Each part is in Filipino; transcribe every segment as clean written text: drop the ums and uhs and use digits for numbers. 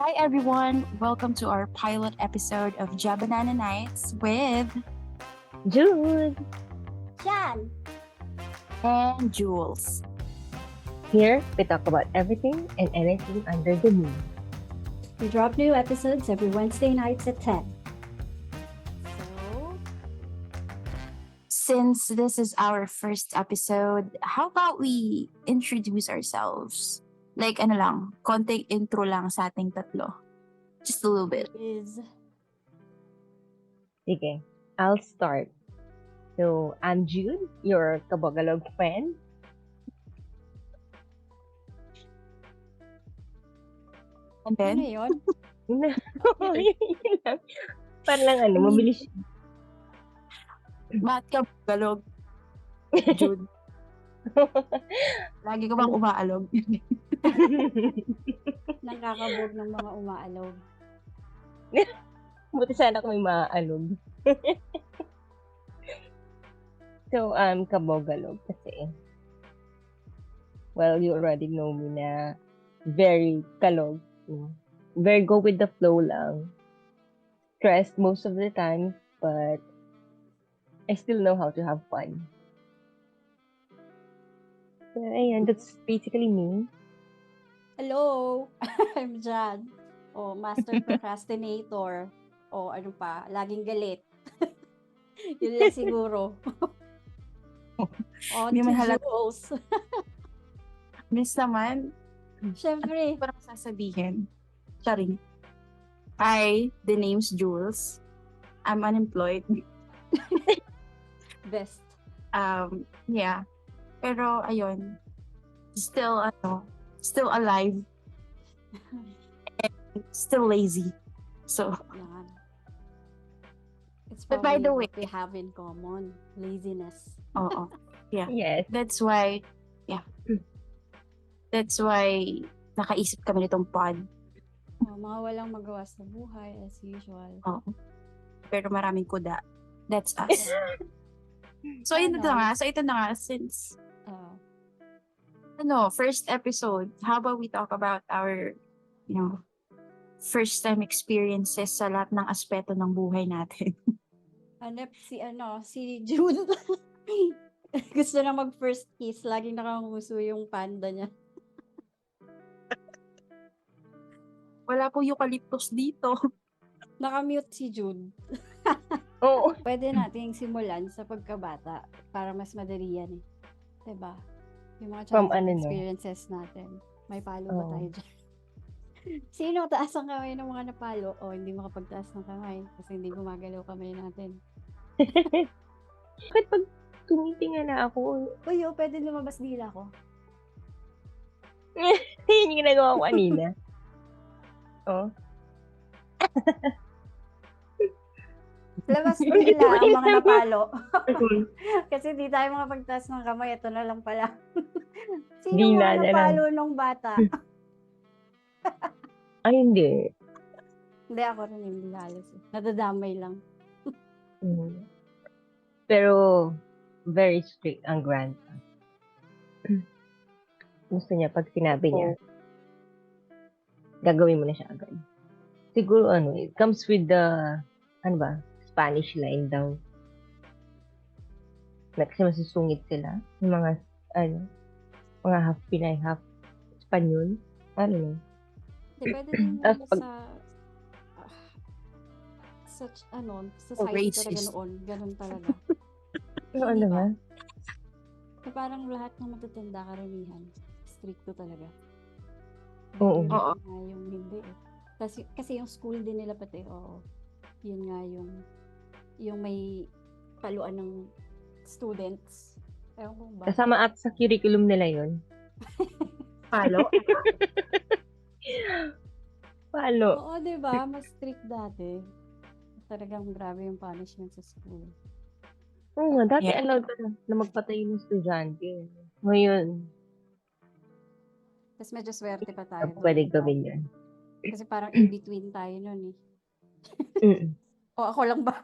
Hi everyone, welcome to our pilot episode of Jabanana Nights with Jude! Yan! and Jules. Here, we talk about everything and anything under the moon. We drop new episodes every Wednesday nights at 10. So, Since this is our first episode, how about we introduce ourselves? Like ano lang, konting intro lang sa ating tatlo. Just a little bit. is Sige, I'll start. So, I'm Jude, your Kabogalog friend. And ano then, yun? Yun lang. Para lang mabilis. bakit ka galog, Jude? Lagi ka bang umaalog? Nakakabog ng mga umaalog. Buti sana kung may maaalog. So, I'm Kabogalog kasi, well, you already know me na very kalog. Very go with the flow lang. Stressed most of the time, but I still know how to have fun. So, ayan, that's basically me. Hello! I'm Jan. O, master procrastinator. O, ano pa, laging galit. Yun lang siguro. O, Hindi man to halata. Jules. Miss naman, Siyempre, parang sasabihin. Sorry. Hi, the name's Jules. I'm unemployed. best. Yeah. Pero ayun, still alive, still lazy. So, Yan. It's But by probably the way- what we have in common. Laziness. oo. Yes. That's why nakaisip kami nitong pod. O, mga walang magawa sa buhay as usual. Oo. Pero maraming kuda. That's us. So, ito na nga, since Ah, first episode, how about we talk about our, first time experiences sa lahat ng aspeto ng buhay natin. hanep si June. Gusto na mag first kiss. Laging nakanguso yung panda niya. Wala po eucalyptus dito. Nakamute si Jude. Oo. Pwede nating simulan sa pagkabata para mas madali yan eh. Diba? Yung mga From childhood ano, no? experiences natin. May palo ba Oo. tayo dyan? Sino taas ang kamay ng mga napalo? O hindi makapagtaas ng kamay kasi hindi gumagalaw kamay natin. Bakit pag tumitinga na ako, Uy, pwede lumabas dila ko. yun yung ginagawa ko kanina. Oh. Labas mo nila ang mga napalo. Kasi di tayo makapagtaas ng kamay. Ito na lang pala. Sino Dila mga na lang. napalo nung bata? Ay, hindi. Hindi, ako rin hindi halos. Nadadamay lang. Mm. Pero, very strict ang grandpa. Gusto niya, pag sinabi niya, gagawin mo na siya agad. Siguro, it comes with the, Spanish line daw. Kasi masusungit sila. Yung mga half Pinay, half Espanyol. Ano? Pwede din Tapos naman pag- society talaga racist. noon. Ganun talaga. Ano Hindi ba? ba? Na parang lahat ng matatanda karamihan. Stricto talaga. Oo. Yun Oo. nga yung hindi eh. Kasi yung school din nila pati, oo. Yun nga yung may paluan ng students. Ewan ko ba? Kasama at sa curriculum nila yon. Palo. Paano? Oo, di ba? Mas strict dati. Talagang grabe yung punishment sa school. Oo nga, dati Yeah. allowed ka na magpatay ng estudyante. Ngayon, Tapos medyo swerte pa tayo. pwede doon. gawin yun. Kasi parang in-between tayo nun eh. Mm. O ako lang ba?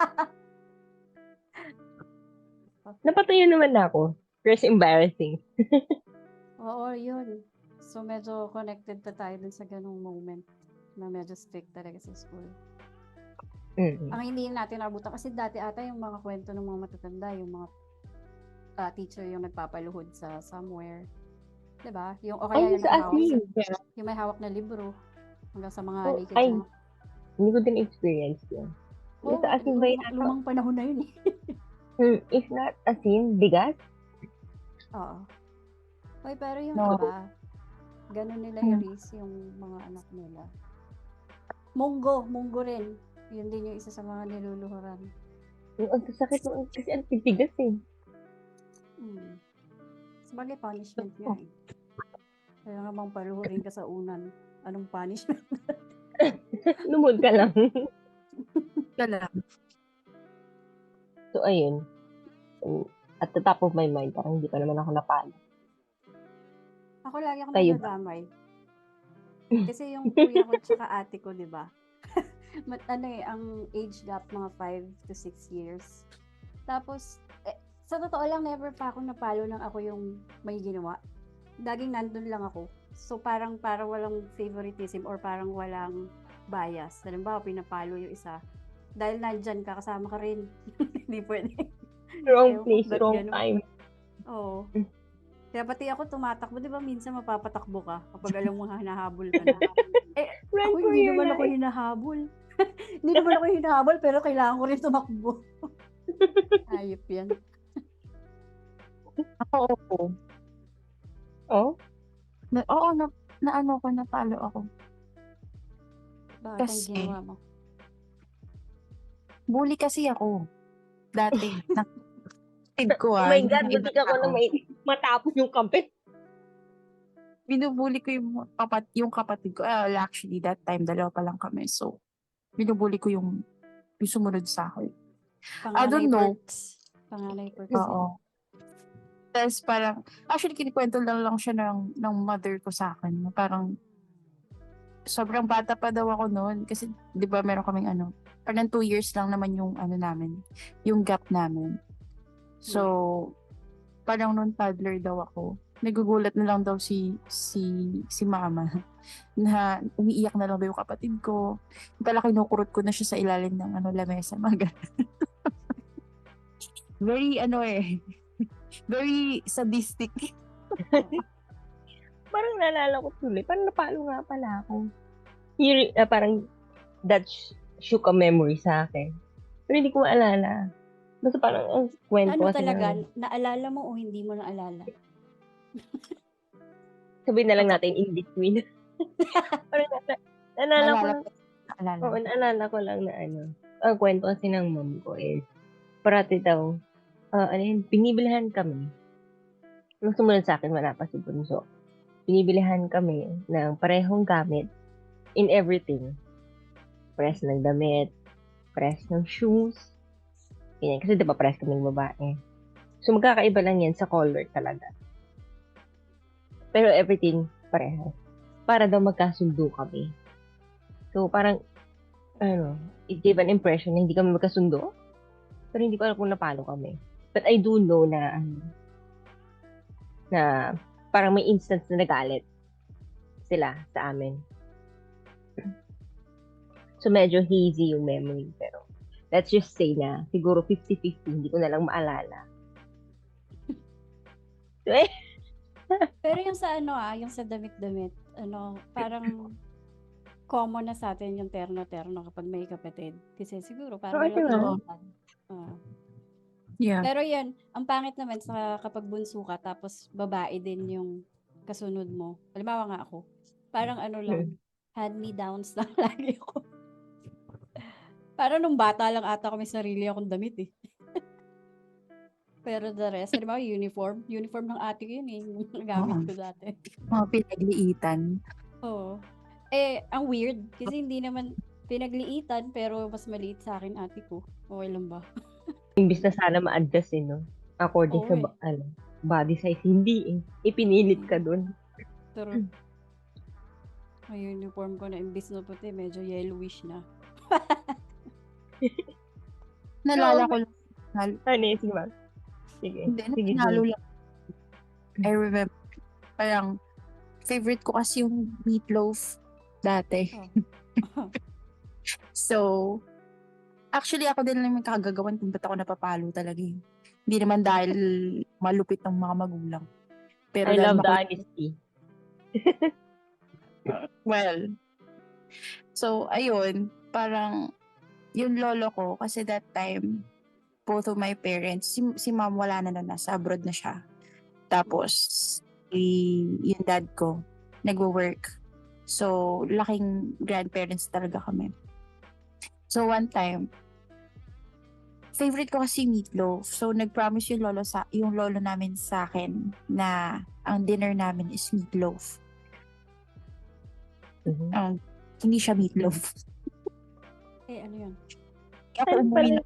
Napatayo naman ako. Pero it's embarrassing. Oo, yun. So medyo connected pa tayo dun sa ganung moment. na medyo strict talaga sa school. Mm. Ang hindi natin nabutan kasi dati ata yung mga kwento ng mga matatanda, yung mga teacher yung nagpapaluhod sa somewhere. 'Di ba? Yung o kaya Ay, yung sa may hawak, asin. yung may hawak na libro hanggang sa mga Oh, naked ay, yung hindi ko din experience yun. Yung sa asin ba yun? lumang panahon na yun eh. If not asin, bigas? Oo. Hoy, pero yung No. iba, ganun nila Hmm. i-raise yung mga anak nila. Munggo rin. Yun din yung isa sa mga niluluhuran. Yung ang sasakit mo kasi ang titigas eh. Sabagay punishment nga eh. Kaya nga bang paluhurin ka sa unan. Anong punishment? Lumod ka lang. Kala. So, ayun. At the top of my mind, parang hindi pa naman ako napalo. Ako lagi ako Kayo ba? nadadamay. Kasi yung kuya ko tsaka ate ko, di ba? Ang age gap mga 5 to 6 years. Tapos, sa totoo lang, never pa ako napalo nang ako yung may ginawa. Laging nandun lang ako. So, parang walang favoritism or parang walang bias. Halimbawa, pinapalo yung isa. Dahil nandyan ka, kasama ka rin. Hindi pwede. Wrong Ewan ko place, ba't wrong ganun. time. Oo. Kaya pati ako tumatakbo, di ba minsan mapapatakbo ka kapag alam mo hinahabol ka na. Run Ako for hindi your naman ako life. hinahabol. Hindi naman ako hinahabol, pero kailangan ko rin tumakbo. Ayop yan. Ako, oo. Oh? Oo, na ano ko, napalo ako. Bakit ang Kasi, ginawa mo? bully kasi ako. Dati. Nakatid ko Oh my God, hindi buti ka ko na may matapos yung kampe. Binubuli ko yung kapatid ko. Actually, that time, dalawa pa lang kami. So, binubuli ko yung sumunod sa akin. I don't know. Panganay perks. Oo. Tapos parang, actually, kinikwento lang siya ng mother ko sa akin. Parang, sobrang bata pa daw ako noon. Kasi, di ba, meron kaming parang 2 years lang naman yung namin, yung gap namin. So, parang noon toddler daw ako. Nagugulat na lang daw si mama na umiiyak na lang daw yung kapatid ko. Pala kinukurot ko na siya sa ilalim ng lamesa. Mga ganun. Very very sadistic. Parang naalala ko tuloy. Parang napalo nga pala ako. Parang that shook a memory sa akin. Pero hindi ko maalala. Basta parang ang kwento Ano kasi talaga, naalala mo o hindi mo naalala? sabihin na lang natin in between. Parang naalala ko lang. Oo, naalala ko lang na ang kwento kasi ng mom ko is, parati daw, binibilihan kami. Yung sumunod sa akin, wala pa si Bunso. Binibilihan kami ng parehong gamit in everything. Press ng damit, press ng shoes, ganyan. Kasi diba press kaming babae. So, magkakaiba lang yan sa color talaga. Pero everything parehas. Para daw magkasundo kami. So, parang, it gave an impression na hindi kami magkasundo. Pero hindi ko alam kung napalo kami. But I do know na parang may instance na nagalit sila sa amin. So, medyo hazy yung memory. Pero, let's just say na, siguro 50-50, hindi ko na lang maalala. So, Pero yung sa yung sa damit-damit, parang common na sa atin yung terno-terno kapag may kapatid. Kasi siguro parang walang initan. Yeah. Pero yan, ang pangit naman sa kapag bunso ka, tapos babae din yung kasunod mo. Halimbawa nga ako, parang lang, hand-me-downs lang lagi ako. Parang nung bata lang ata kami sarili akong damit eh. Pero the rest, halimbawa uniform ng ate ko yun eh, yung gamit ko dati. Mga pinagliitan. Oo. Ang weird, kasi hindi naman pinagliitan, pero mas maliit sa akin ate ko. Okay lang ba? Imbis na sana ma-adjust no? According sa body size, hindi ipinilit ka dun. Pero, ang uniform ko na imbis na puti, medyo yellowish na. Nalala ko lang. Sige ba? Sige. Hindi, nalo lang. I remember, parang, favorite ko kasi yung meatloaf dati. So, actually ako din naman kagagawan kung ba't ako napapalo talaga eh. Hindi naman dahil malupit ng mga magulang. Pero I dahil love the makulit. honesty. Well, so ayun, parang yung lolo ko, kasi that time, both of my parents, si mom wala na nun, nasa abroad na siya. Tapos, yung dad ko, nagwo-work. So, laking grandparents talaga kami. So, one time, favorite ko kasi meatloaf. So, nag-promise yung lolo namin sa akin na ang dinner namin is meatloaf. Mhm. Hindi siya meatloaf. ano yun? Ako Saan umuwi pala? na,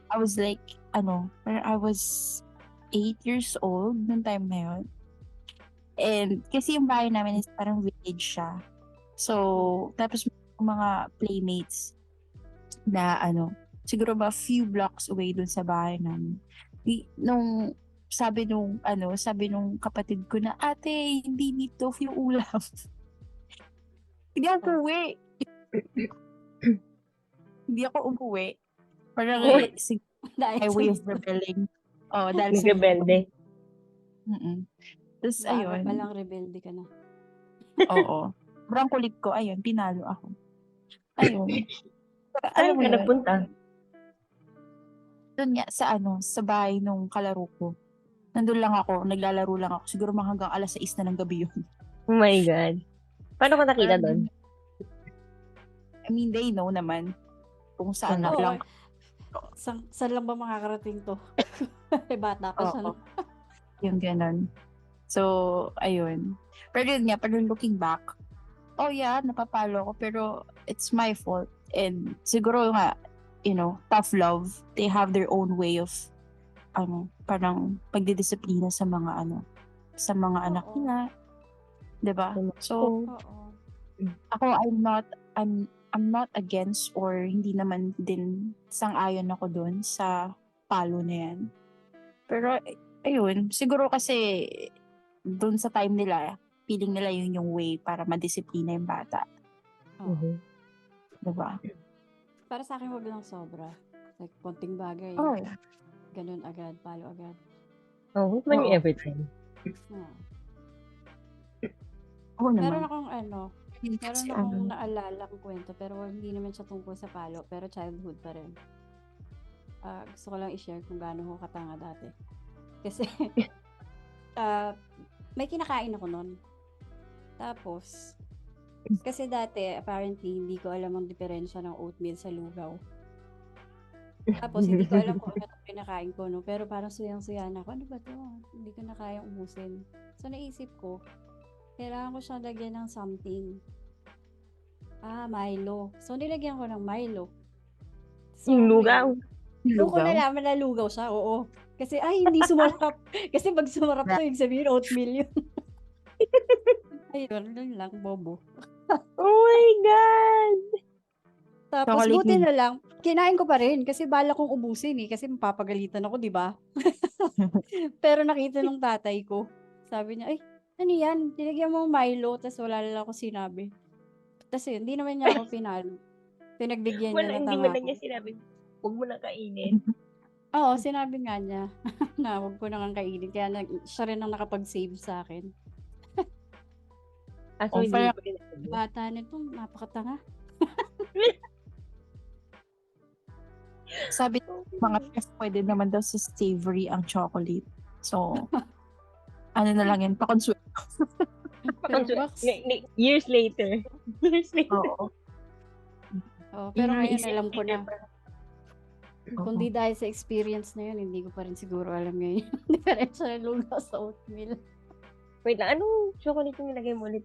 I was like, I was 8 years old noong time na yun. And kasi yung bahay namin is parang village siya. So, tapos may mga playmates na siguro ba few blocks away dun sa bahay namin. Sabi nung kapatid ko na, ate, hindi meatloaf yung ulam. Hindi ako umuwi. Hindi ako umuwi. Parang my way of rebelling. Oh, dahil sa Nagrebelde. Tapos, Maaga ayun. pa lang rebelde ka na. Oo. Sobrang kulit ko. Ayun, pinalo ako. Ayun. Pero, alam Saan mo ka yun, nagpunta? doon nga sa bahay nung kalaro ko. Nandun lang ako, naglalaro lang ako. Siguro mga hanggang 6:00 na ng gabi yun. Oh my God. Paano ka nakita doon? I mean, they know naman kung saan Oo. lang. Saan lang ba makakarating to? Bata pa siya. Oo. Yung ganon. So, ayun. Pero yun nga, pero looking back, oh yeah, napapalo ko, pero it's my fault. And siguro nga, tough love, they have their own way of, parang pagdidisiplina sa mga anak Oo. nila. 'Di ba? So, Oo. ako, I'm not against or hindi naman din sang-ayon ako doon sa palo na yan. Pero, ayun, siguro kasi doon sa time nila, feeling nila yun yung way para madisiplina yung bata. Oo. Mhm. Diba? Para sa akin, wag lang sobra. Like, konting bagay. Oh, yeah. Ganun agad, palo agad. Oh, huwag man yung Oo. every time. Oo. Oo Meron naman. akong Hindi meron kasi akong naalala kong kwento, pero hindi naman siya tungkol sa palo, pero childhood pa rin. Gusto ko lang i-share kung gaano ko katanga dati. Kasi, may kinakain ako nun. Tapos, kasi dati, apparently, hindi ko alam ang diferensya ng oatmeal sa lugaw. Tapos, hindi ko alam kung ano itong pinakain ko, no? Pero parang suyang-suya na ako. Ano ba to? Hindi ko na kayang ubusin. So, naisip ko, kailangan ko siyang lagyan ng something. Milo. So, nilagyan ko ng Milo. So, Yung lugaw. doon ko nalaman na lugaw siya, oo. Kasi, hindi sumarap. Kasi pag sumarap to, yung sabihin, oatmeal yun. Ayun lang, bobo. Oh my God! Tapos, Chocolate buti milk. na lang, kinain ko pa rin. Kasi bala kong ubusin kasi mapapagalitan ako, di ba? Pero nakita nung tatay ko. Sabi niya, ay, ano yan? Tinigyan mo Milo, tapos wala lang ako sinabi. Tapos yun, hindi naman niya ako pinalo. Pinagbigyan niya na Hindi tanga mo na ako. niya sinabi, huwag mo na kainin. Oo, sinabi nga niya na huwag ko nang kainin. Kaya siya rin ang nakapag-save sa akin. So hindi parang- mo rin Bata nito, napakatanga. Sabi mga chef, pwede naman daw sa savory ang chocolate. So, ano na lang yun, pakonsuelo. Pero box. Years later. Oo. Pero Yung ngayon isip alam ko na. Oo. Kung di dahil sa experience na yun, hindi ko pa rin siguro alam ngayon yung diferensya ng lugaw sa oatmeal. Wait lang, anong chocolate yung nilagay mo ulit?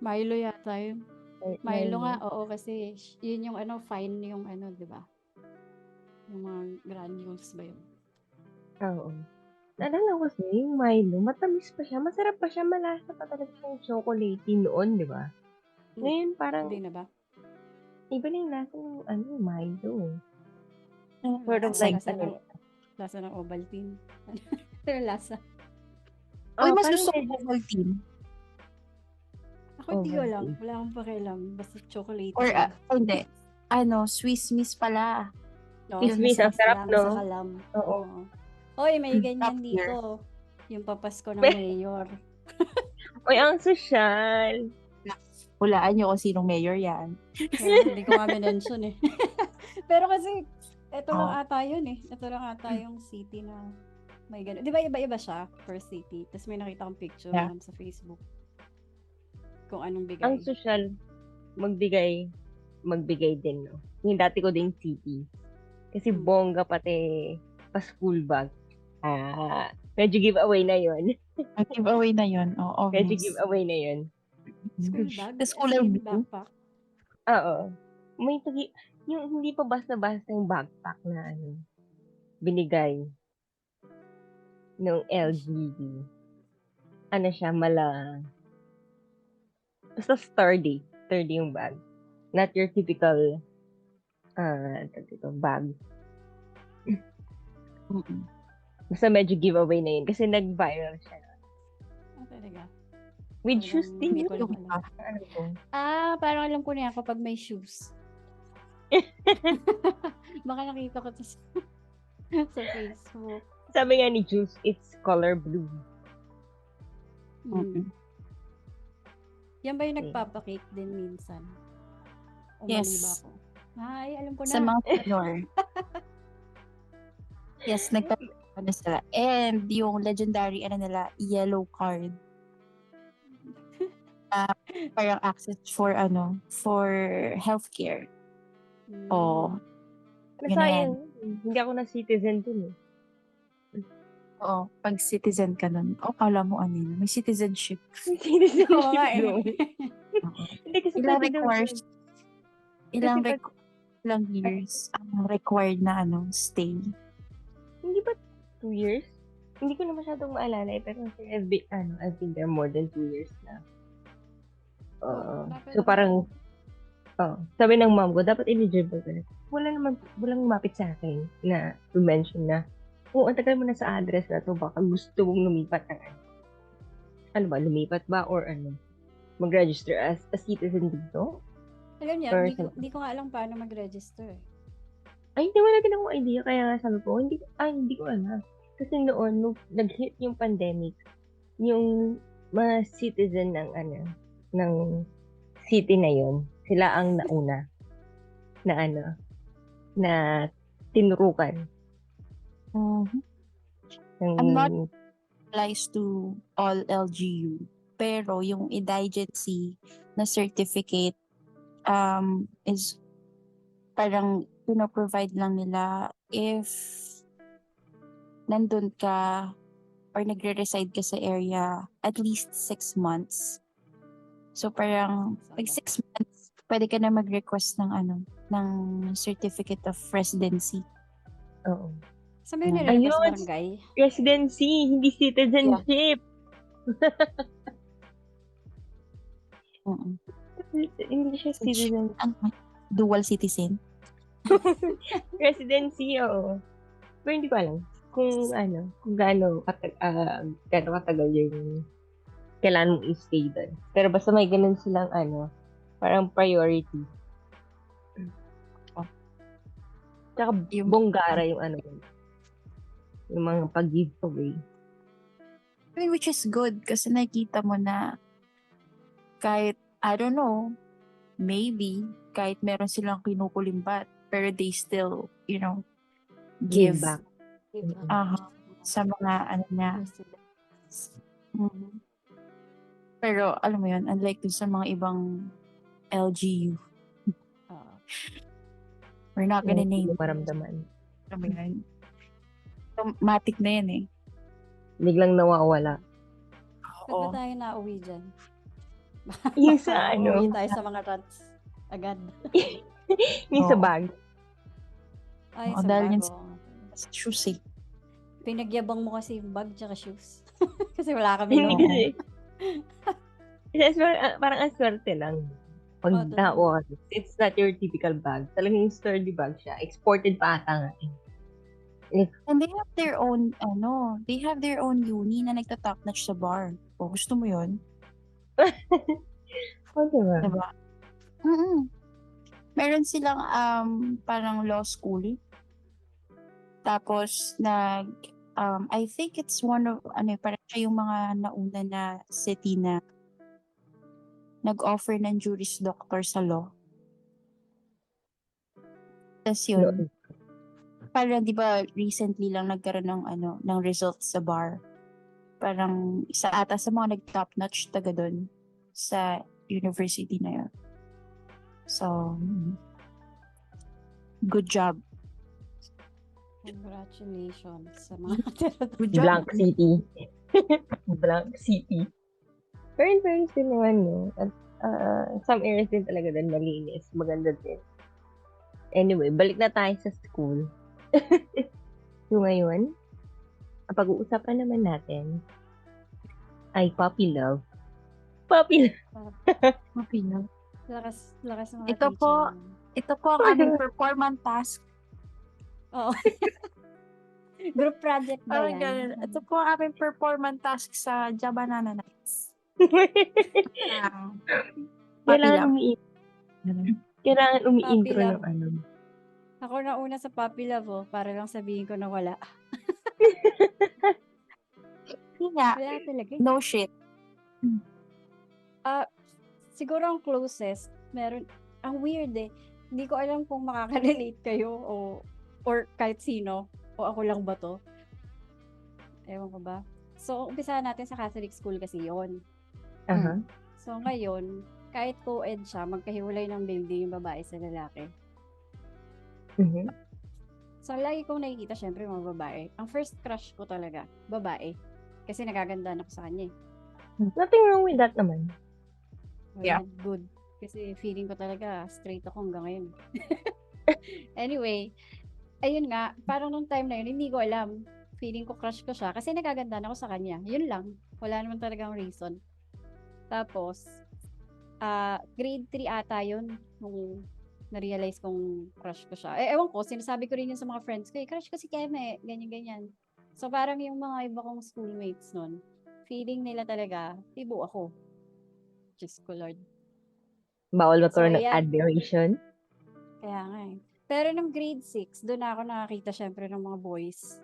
Milo yata yun. Milo nga, oo, kasi yun yung fine yung di ba? Yung mga granules ba yun? Oo. Naalala ko kasi, yung Milo, matamis pa siya. Masarap pa siya. Malasa pa talaga siyang chocolatey noon, di ba? Ngayon, parang, Hindi na ba? iba na yung lasa ng Milo. Lasa ng Ovaltine. Pero lasa. Uy, mas parang gusto ko medyo- Ovaltine. Ako Ako hindi ko lang. Ovaltine. Wala akong pakialam. Basta chocolate. Or, hindi. Swiss Miss pala. Miss Yun, Miss, ang sarap, Sa no? kalam. Oo. Oo. Hoy, may ganyan Top tier. dito. Yung papasko ng May- mayor. Uy, ang sosyal. Hulaan nyo kung sinong mayor yan. Kaya hindi ko nga mention eh. Pero kasi, ito lang Oh. ata yun eh. Ito lang ata yung city na may gano'n. Di ba iba-iba siya per city? Tapos may nakita akong picture Yeah. naman sa Facebook. Kung anong bigay. Ang sosyal, magbigay din, no? Yung dati ko ding city. Kasi bongga pati pa school bag. Medyo giveaway na yon. Ang giveaway na yun. Medyo Obvious. giveaway na yon. School bag? The school as in blue? backpack? Oo. May yung hindi pa basta-basta yung backpack na binigay ng LGD. Ano siya, basta sturdy. Sturdy yung bag. Not your typical bag. Mm-mm. Basta medyo giveaway na yun kasi nag-viral siya. Talaga. With Parang shoes din hindi yun. ko lang alam. Ano ko? Parang alam ko na yan kapag may shoes. Baka nakita ko to sa Facebook. Sabi nga ni Juice, it's color blue. Mm-mm. Yan ba yung nagpapakake din minsan? O Yes. mali ba ako? Ay, alam ko na. Sa mga tenor. Yes, nagpapakita sila. And yung legendary, yellow card. Parang access for healthcare. Mm. Oo. Ano Ganyan. sayang, hindi ako na citizen dun eh. Oo. Pag citizen ka nun, kala mo may citizenship. Citizenship Oo nga eh. doon. Oo. Hindi kasi Ilang pwede daw requires, yun. ilang years ang required na stay. Hindi ba 2 years? Hindi ko na masyadong maalala eh. Pero I've been there more than 2 years na. Dapat So parang, sabi ng mom ko, dapat eligible ka na. Walang lumapit sa akin na to mention na, ang tagal mo na sa address na to, baka gusto mong lumipat ng lumipat ba or mag-register as a citizen dito? Alam niya, Or hindi ko nga alam paano mag-register eh. Ay, hindi wala din akong idea. Kaya nga sabi ko, hindi ko alam. Kasi noon, nung nag-hit yung pandemic, yung mga citizen ng city na yon, sila ang nauna na tinurukan. Mhm. Ng, I'm not applies to all LGU. Pero yung indigency na certificate is parang provide lang nila if nandun ka or nagre-reside ka sa area at least 6 months. So parang pag 6 months, pwede ka na mag-request ng certificate of residency. Oo. Saan ba yun Ayun! nire-request barangay? Residency, hindi citizenship. Mm-mm. Hindi siya citizen. Dual citizen. Residency, oo. Pero hindi ko alam kung gaano katagal yung kailangan mong i-stay doon. Pero basta may ganun silang parang priority. Tsaka bonggara yung yung mga pag-giveaway. I mean, which is good kasi nakita mo na kahit, I don't know, maybe kahit meron silang kinukulimbat, pero they still, give back. sa mga niya. Mhm. Pero alam mo yun, unlike dun sa mga ibang LGU, we're not gonna name. Maramdaman. Alam mo yun? Automatic na yan eh. Biglang nawawala. Ba't ba tayo nauwi dyan? Yung sa Uwi tayo sa mga rants agad. yung sa bag. Ay, Oo, sa dahil bag. yun shoes eh. Pinagyabang mo kasi yung bag tsaka shoes. Kasi wala kami Hindi noon. kasi. Parang aswerte lang. Pag totoo. it's not your typical bag. Talagang sturdy bag siya. Exported pa ata nga. And they have their own uni na nagta-top notch sa bar. O, gusto mo yun? Oh, diba? Diba? Meron silang parang law school. Tapos I think it's one of parang siya yung mga nauna na city na nag-offer ng Juris Doctor sa law. Tapos yun, No. parang di ba recently lang nagkaroon ng results sa bar. Parang isa ata sa mga nag-top notch taga doon sa university na yun. So, good job. Congratulations sa mga tinatapos. Good job. Blank City. Blank City. Pero in fairness din naman, no? At some areas din talaga din malinis. Maganda din. Anyway, balik na tayo sa school. So ngayon, ang pag-uusapan naman natin ay puppy love. Puppy love. Okay na. Lakas mga Ito teacher po. mo. Ito po ang aming performance task. Oo. Group project ba Parang yan? ganun. Ito po ang aming performance task sa Jabanana Nights. Kailangan Puppy umi-intro Puppy ng love. ano. Ako na una sa puppy love, para lang sabihin ko na wala. Hindi nga. Wala talaga. No shit. Siguro ang closest, meron, ang weird eh. Hindi ko alam kung makaka-relate kayo or kahit sino, o ako lang ba to. Ewan ko ba. So, umpisa natin sa Catholic school kasi yon. Aha. So, ngayon, kahit co-ed siya, magkahiwalay ng building yung babae sa lalaki. Mhm. So, lagi kong nakikita, syempre, mga babae. Ang first crush ko talaga, babae. Kasi nagagandaan ako sa kanya eh. Nothing wrong with that naman. Yeah. Good. Kasi feeling ko talaga straight ako hanggang ngayon. Anyway, ayun nga, parang nung time na yun, hindi ko alam. Feeling ko crush ko siya kasi nagagandaan ako sa kanya. Yun lang. Wala naman talagang reason. Tapos, grade 3 ata yun nung na-realize kong crush ko siya. Ewan ko, sinasabi ko rin yun sa mga friends ko, crush ko si Keme, ganyan-ganyan. So, parang yung mga iba kong schoolmates nun, feeling nila talaga, tibo ako. Diyos ko, Lord. Bawal magkaroon So, ng ayan. admiration. Kaya nga eh. Pero nung grade 6, doon ako nakakita syempre ng mga boys.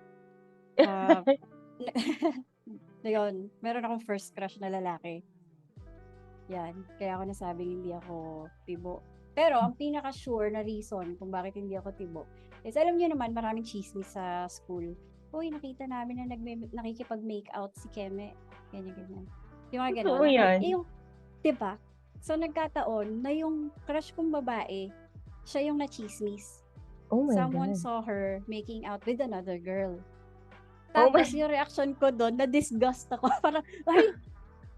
Yun, meron akong first crush na lalaki. Yan. Kaya ako nasabing hindi ako tibo. Pero ang pinaka-sure na reason kung bakit hindi ako tibo is alam niyo naman maraming chismis sa school. Uy, nakita namin na nakikipag-make out si Keme. Ganyan-ganyan. Yung mga ganun. Oo yan. Yung, diba? So, nagkataon na yung crush kong babae, siya yung na-chismis. Oh my Someone God. saw her making out with another girl. Oh my- Tapos yung reaction ko doon, na-disgust ako. Parang, ay,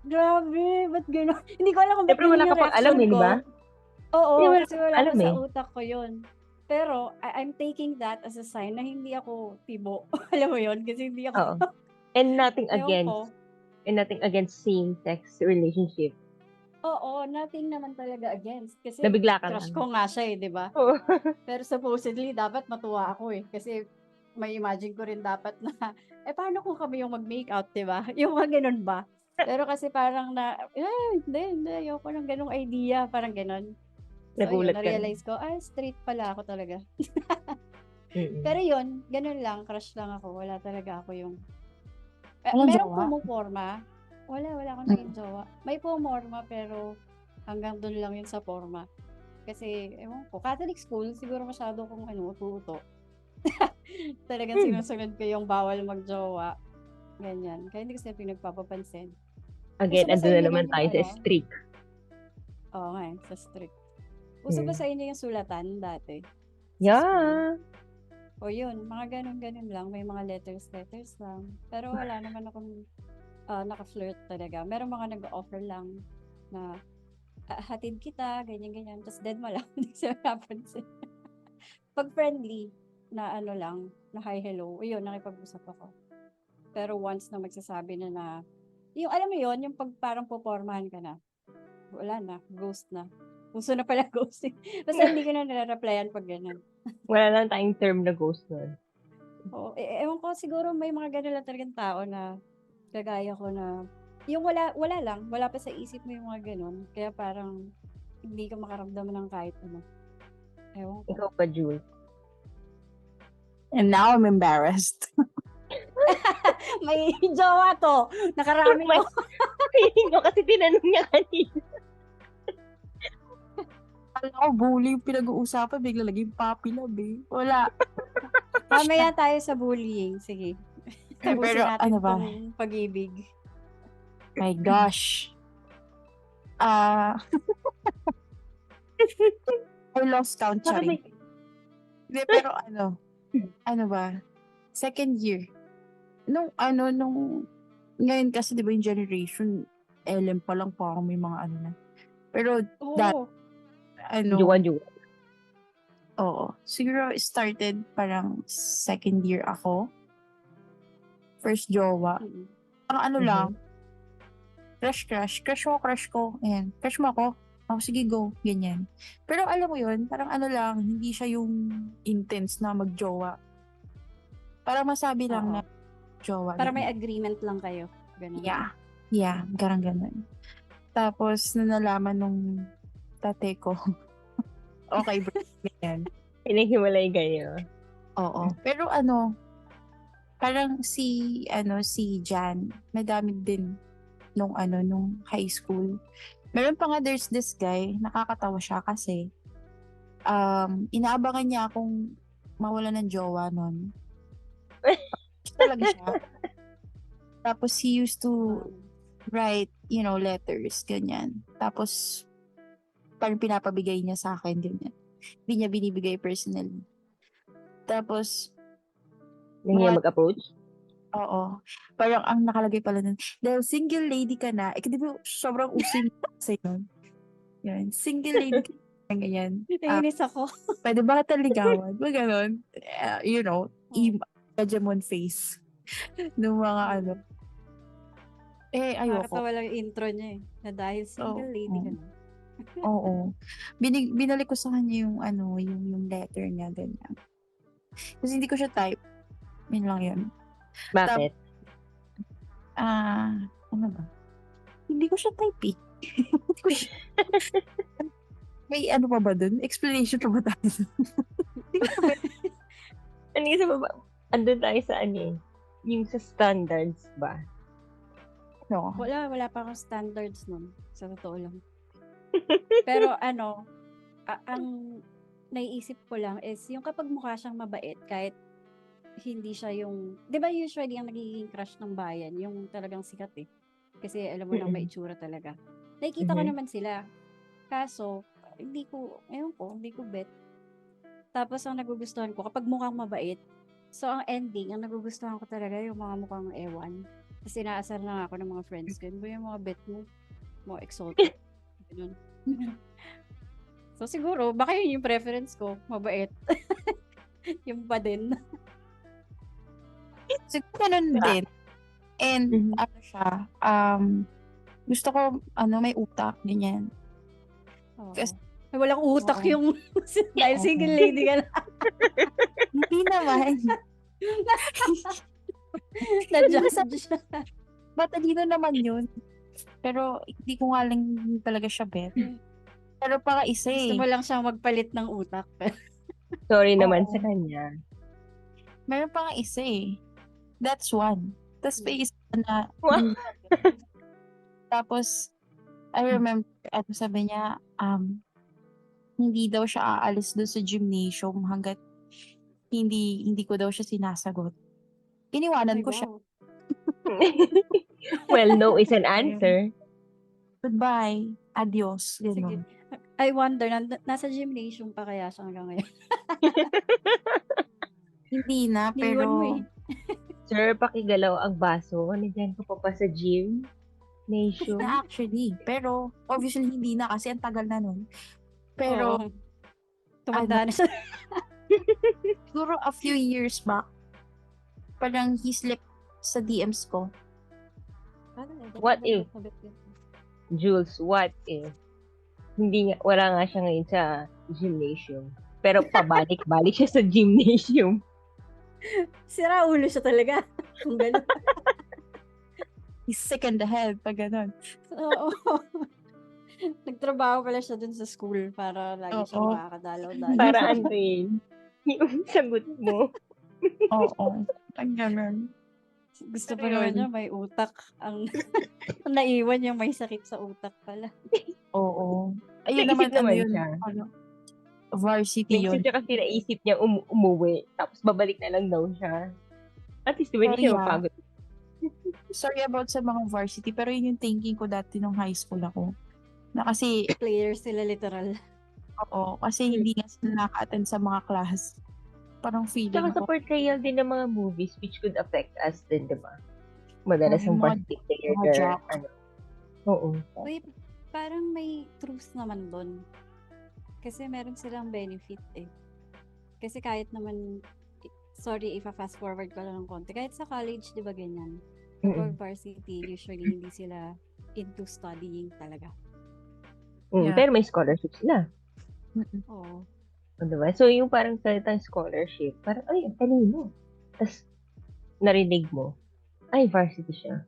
grabe, ba't gano'n? Hindi ko alam kung ba't Siyempre wala yun ka yung pang alam reaction eh, di ko. ba? Oo, Hindi, wala kasi kang wala alam pa sa eh. utak ko yun. Pero, I'm taking that as a sign na hindi ako tibo. Alam mo yun? Kasi hindi ako, Oo. And nothing ewan ko. against same-sex relationship. Oo, nothing naman talaga against. Kasi Nabigla ka crush lang. ko nga siya eh, di ba? Oo. Pero supposedly, dapat matuwa ako eh. Kasi may imagine ko rin dapat na, paano kung kami yung mag-make out, di ba? Yung mga ganun ba? Pero kasi parang hindi, ayoko ng ganung idea. Parang ganun. So, yun, Nagulat ka na. na-realize ko, straight pala ako talaga. Mm-mm. Pero yun, ganun lang, crush lang ako. Wala talaga ako yung, Walang merong jowa? pumuporma. Wala akong naging jowa. May pumorma, pero hanggang dun lang yun sa forma. Kasi, ewan ko, Catholic school, siguro masyado kong tuto. Talagang sinusunod ko yung bawal magjowa. Ganyan. Kaya hindi ko sila pinagpapapansin. Again, Uso ba sa andun na inyo naman nun tayo yung sa streak. Oo nga, sa strict. Uso ba sa inyo yung sulatan dati? Sa school? Yeah. O yun, mga ganun-ganun lang. May mga letters lang. Pero wala naman akong naka-flirt talaga. Meron mga nag-offer lang na hatid kita, ganyan-ganyan. Tapos dead mo lang. Hindi siya napansin. Pag friendly, na lang, na hi, hello, yun, nakipag-usap ako. Pero once na magsasabi na, yung alam mo yun, yung pag parang pupormahan ka na, wala na, ghost na. Uso na pala ghosting. Basta hindi ko na nare-replyan pag ganun. Wala lang tayong term na ghost nun. Oo, ewan ko, siguro may mga ganun lang talagang tao na kagaya ko na yung wala lang, wala pa sa isip mo yung mga ganun. Kaya parang hindi ka makaramdam ng kahit ano. Ewan ko. Ikaw pa, Jules. And now I'm embarrassed. May jowa to. Nakarami May- to. Feeling ko kasi tinanong niya kanina. Kala ko bully yung pinag-uusapan, bigla laging puppy love eh. Wala. Mamaya tayo sa bullying. Sige. Tapusin Pero natin ano ba? tong pag-ibig. My gosh. Ah, I lost count, Parang Charing. may- Hindi, pero ano ba? Second year. Nung, ngayon kasi di ba yung generation, LM pa lang parang may mga ano na. Pero, Oo. Juwa-juwa. oo. Siguro started parang second year ako. First jowa. Mm-mm. Parang ano Mhm. lang. Crush ko. Ayan. Crush mo ako. Oh, sige, go. Ganyan. Pero alam mo yun, parang ano lang, hindi siya yung intense na magjowa. Parang masabi lang Oo. na jowa. Para may ganyan. agreement lang kayo. Ganun. Yeah. Yeah, garang ganun. Tapos, nung nalaman nung tate ko, okay, bro, ganyan. Pinaghiwalay kayo. Oo. Pero parang si Jan, madami din nung high school. Meron pa nga, there's this guy, nakakatawa siya kasi inaabangan niya akong mawala ng jowa nun. Talaga siya. Tapos he used to write, letters, ganyan. Tapos parang pinapabigay niya sa akin, ganyan. Hindi niya binibigay personally. Tapos, Nang niya mag-approach. oo. Parang ang nakalagay pala nun, dahil single lady ka na, di ba sobrang usin sa yun? Yan. Single lady ka na, ganyan. Nainis ako. Pwede ba kita ligawan? Ba ganon? Hegemon face. Nung mga ayoko. Nakakatawa lang yung intro niya eh. Na dahil single lady ka na. Oo. Binalik ko sa kanya yung letter niya, ganyan. Kasi hindi ko siya type. Yun lang yun. Bakit? Ano ba? Hindi ko siya type eh. Hindi ko siya... May ano pa ba dun? Explanation pa ba tayo? Hindi ko siya Ano isa ba? Andun tayo sa yung sa standards ba? no. Wala pa akong standards nun. Sa totoo lang. Pero ang naiisip ko lang is yung kapag mukha siyang mabait, kahit hindi siya yung, di ba usually ang nagiging crush ng bayan, yung talagang sikat eh. Kasi alam mo nang may itsura talaga. Nakikita ko naman sila. Kaso, hindi ko bet. Tapos ang nagugustuhan ko, kapag mukhang mabait, so ang ending, ang nagugustuhan ko talaga yung mga mukhang ewan. Kasi inaasar lang ako ng mga friends ko. Ano ba yung mga bet mo? Mga exotic. Ganun. So siguro, baka yun yung preference ko. Mabait. Yung pa din. Siguro ganun din. And, siya, gusto ko, may utak, ganyan. Oo. Kasi- Walang utak Oo. yung dahil single lady ka na. Hindi naman. Na-judge siya. Matalino naman yun. Pero, hindi ko nga lang talaga siya bet. Pero pa isa Gusto mo lang siyang magpalit ng utak. Sorry naman Oo. sa kanya. Meron pa nga isa eh. That's one. Tapos pa isa na. Wow. Tapos, I remember, sabi niya, hindi daw siya aalis doon sa gymnasium hanggat hindi ko daw siya sinasagot. Iniwanan ko siya. Well, no is an answer. Goodbye. Adios. Sige. Ganun. I wonder, nasa gymnasium pa kaya siya hanggang ngayon? Hindi na, Niiwan mo pero eh. Sir, pakigalaw ang baso. Nandiyan ka pa sa gym? Nation. na actually. Pero, obviously, hindi na kasi ang tagal na nun. Pero, Oo. Tumanda na siya. siguro a few years back, parang he slipped sa DMs ko. What if? Jules, what if? Wala nga siya ngayon sa gymnasium. Pero pabalik-balik siya sa gymnasium. Sira ulo siya talaga. Kung gano'n. He's sick in the head, pag ganun. Oo. Nagtrabaho pala siya dun sa school para lagi siyang Oo. makakadalaw-dalaw. Para ano yun, yung sagot mo. Oo. Pag ganun. Gusto Pero pa yun naman. niya, may utak. Ang naiwan yung may sakit sa utak pala. Oo. Ayun Naisip naman, ano naman yun? siya. Ano, varsity Naisip yun. niya kasi naisip niya umuwi. Tapos babalik na lang daw siya. At least, hindi Sorry siya ah. mapagod. Sorry about sa mga varsity, pero yun yung thinking ko dati nung high school ako. Na kasi, Players sila literal. oo, kasi hindi nga sila naka-attend sa mga class. Parang feeling Tsaka sa ko, portrayal din ng mga movies which could affect us din, di ba? Madalas ang yung mga, varsity player, mga jock. ano. Oo. Uy, parang may truth naman doon. Kasi meron silang benefit eh. Kasi kahit naman, sorry, ipa-fast forward ko lang ng konti. Kahit sa college, di ba ganyan? Kapag varsity, usually hindi sila into studying talaga. Yeah. Pero may scholarship sila. Oo. O, diba? So, yung parang salitang scholarship, parang, ay, ang talino. Tapos, narinig mo, ay, varsity siya.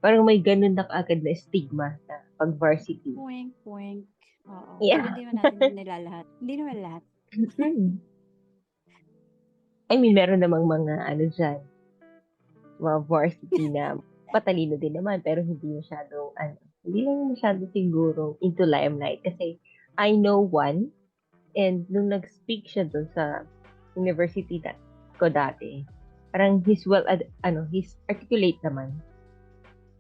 Parang may ganun na kaagad na stigma na pag varsity. Puwing, puwing. Oo. Yeah. Pero hindi naman natin nilalahat. Hindi naman lahat. I mean, meron namang mga, ano dyan, mga varsity na patalino din naman, pero hindi masyadong, hindi lang masyado siguro into limelight. Kasi, I know one, and nung nag-speak siya dun sa university ko dati, parang he's he's articulate naman.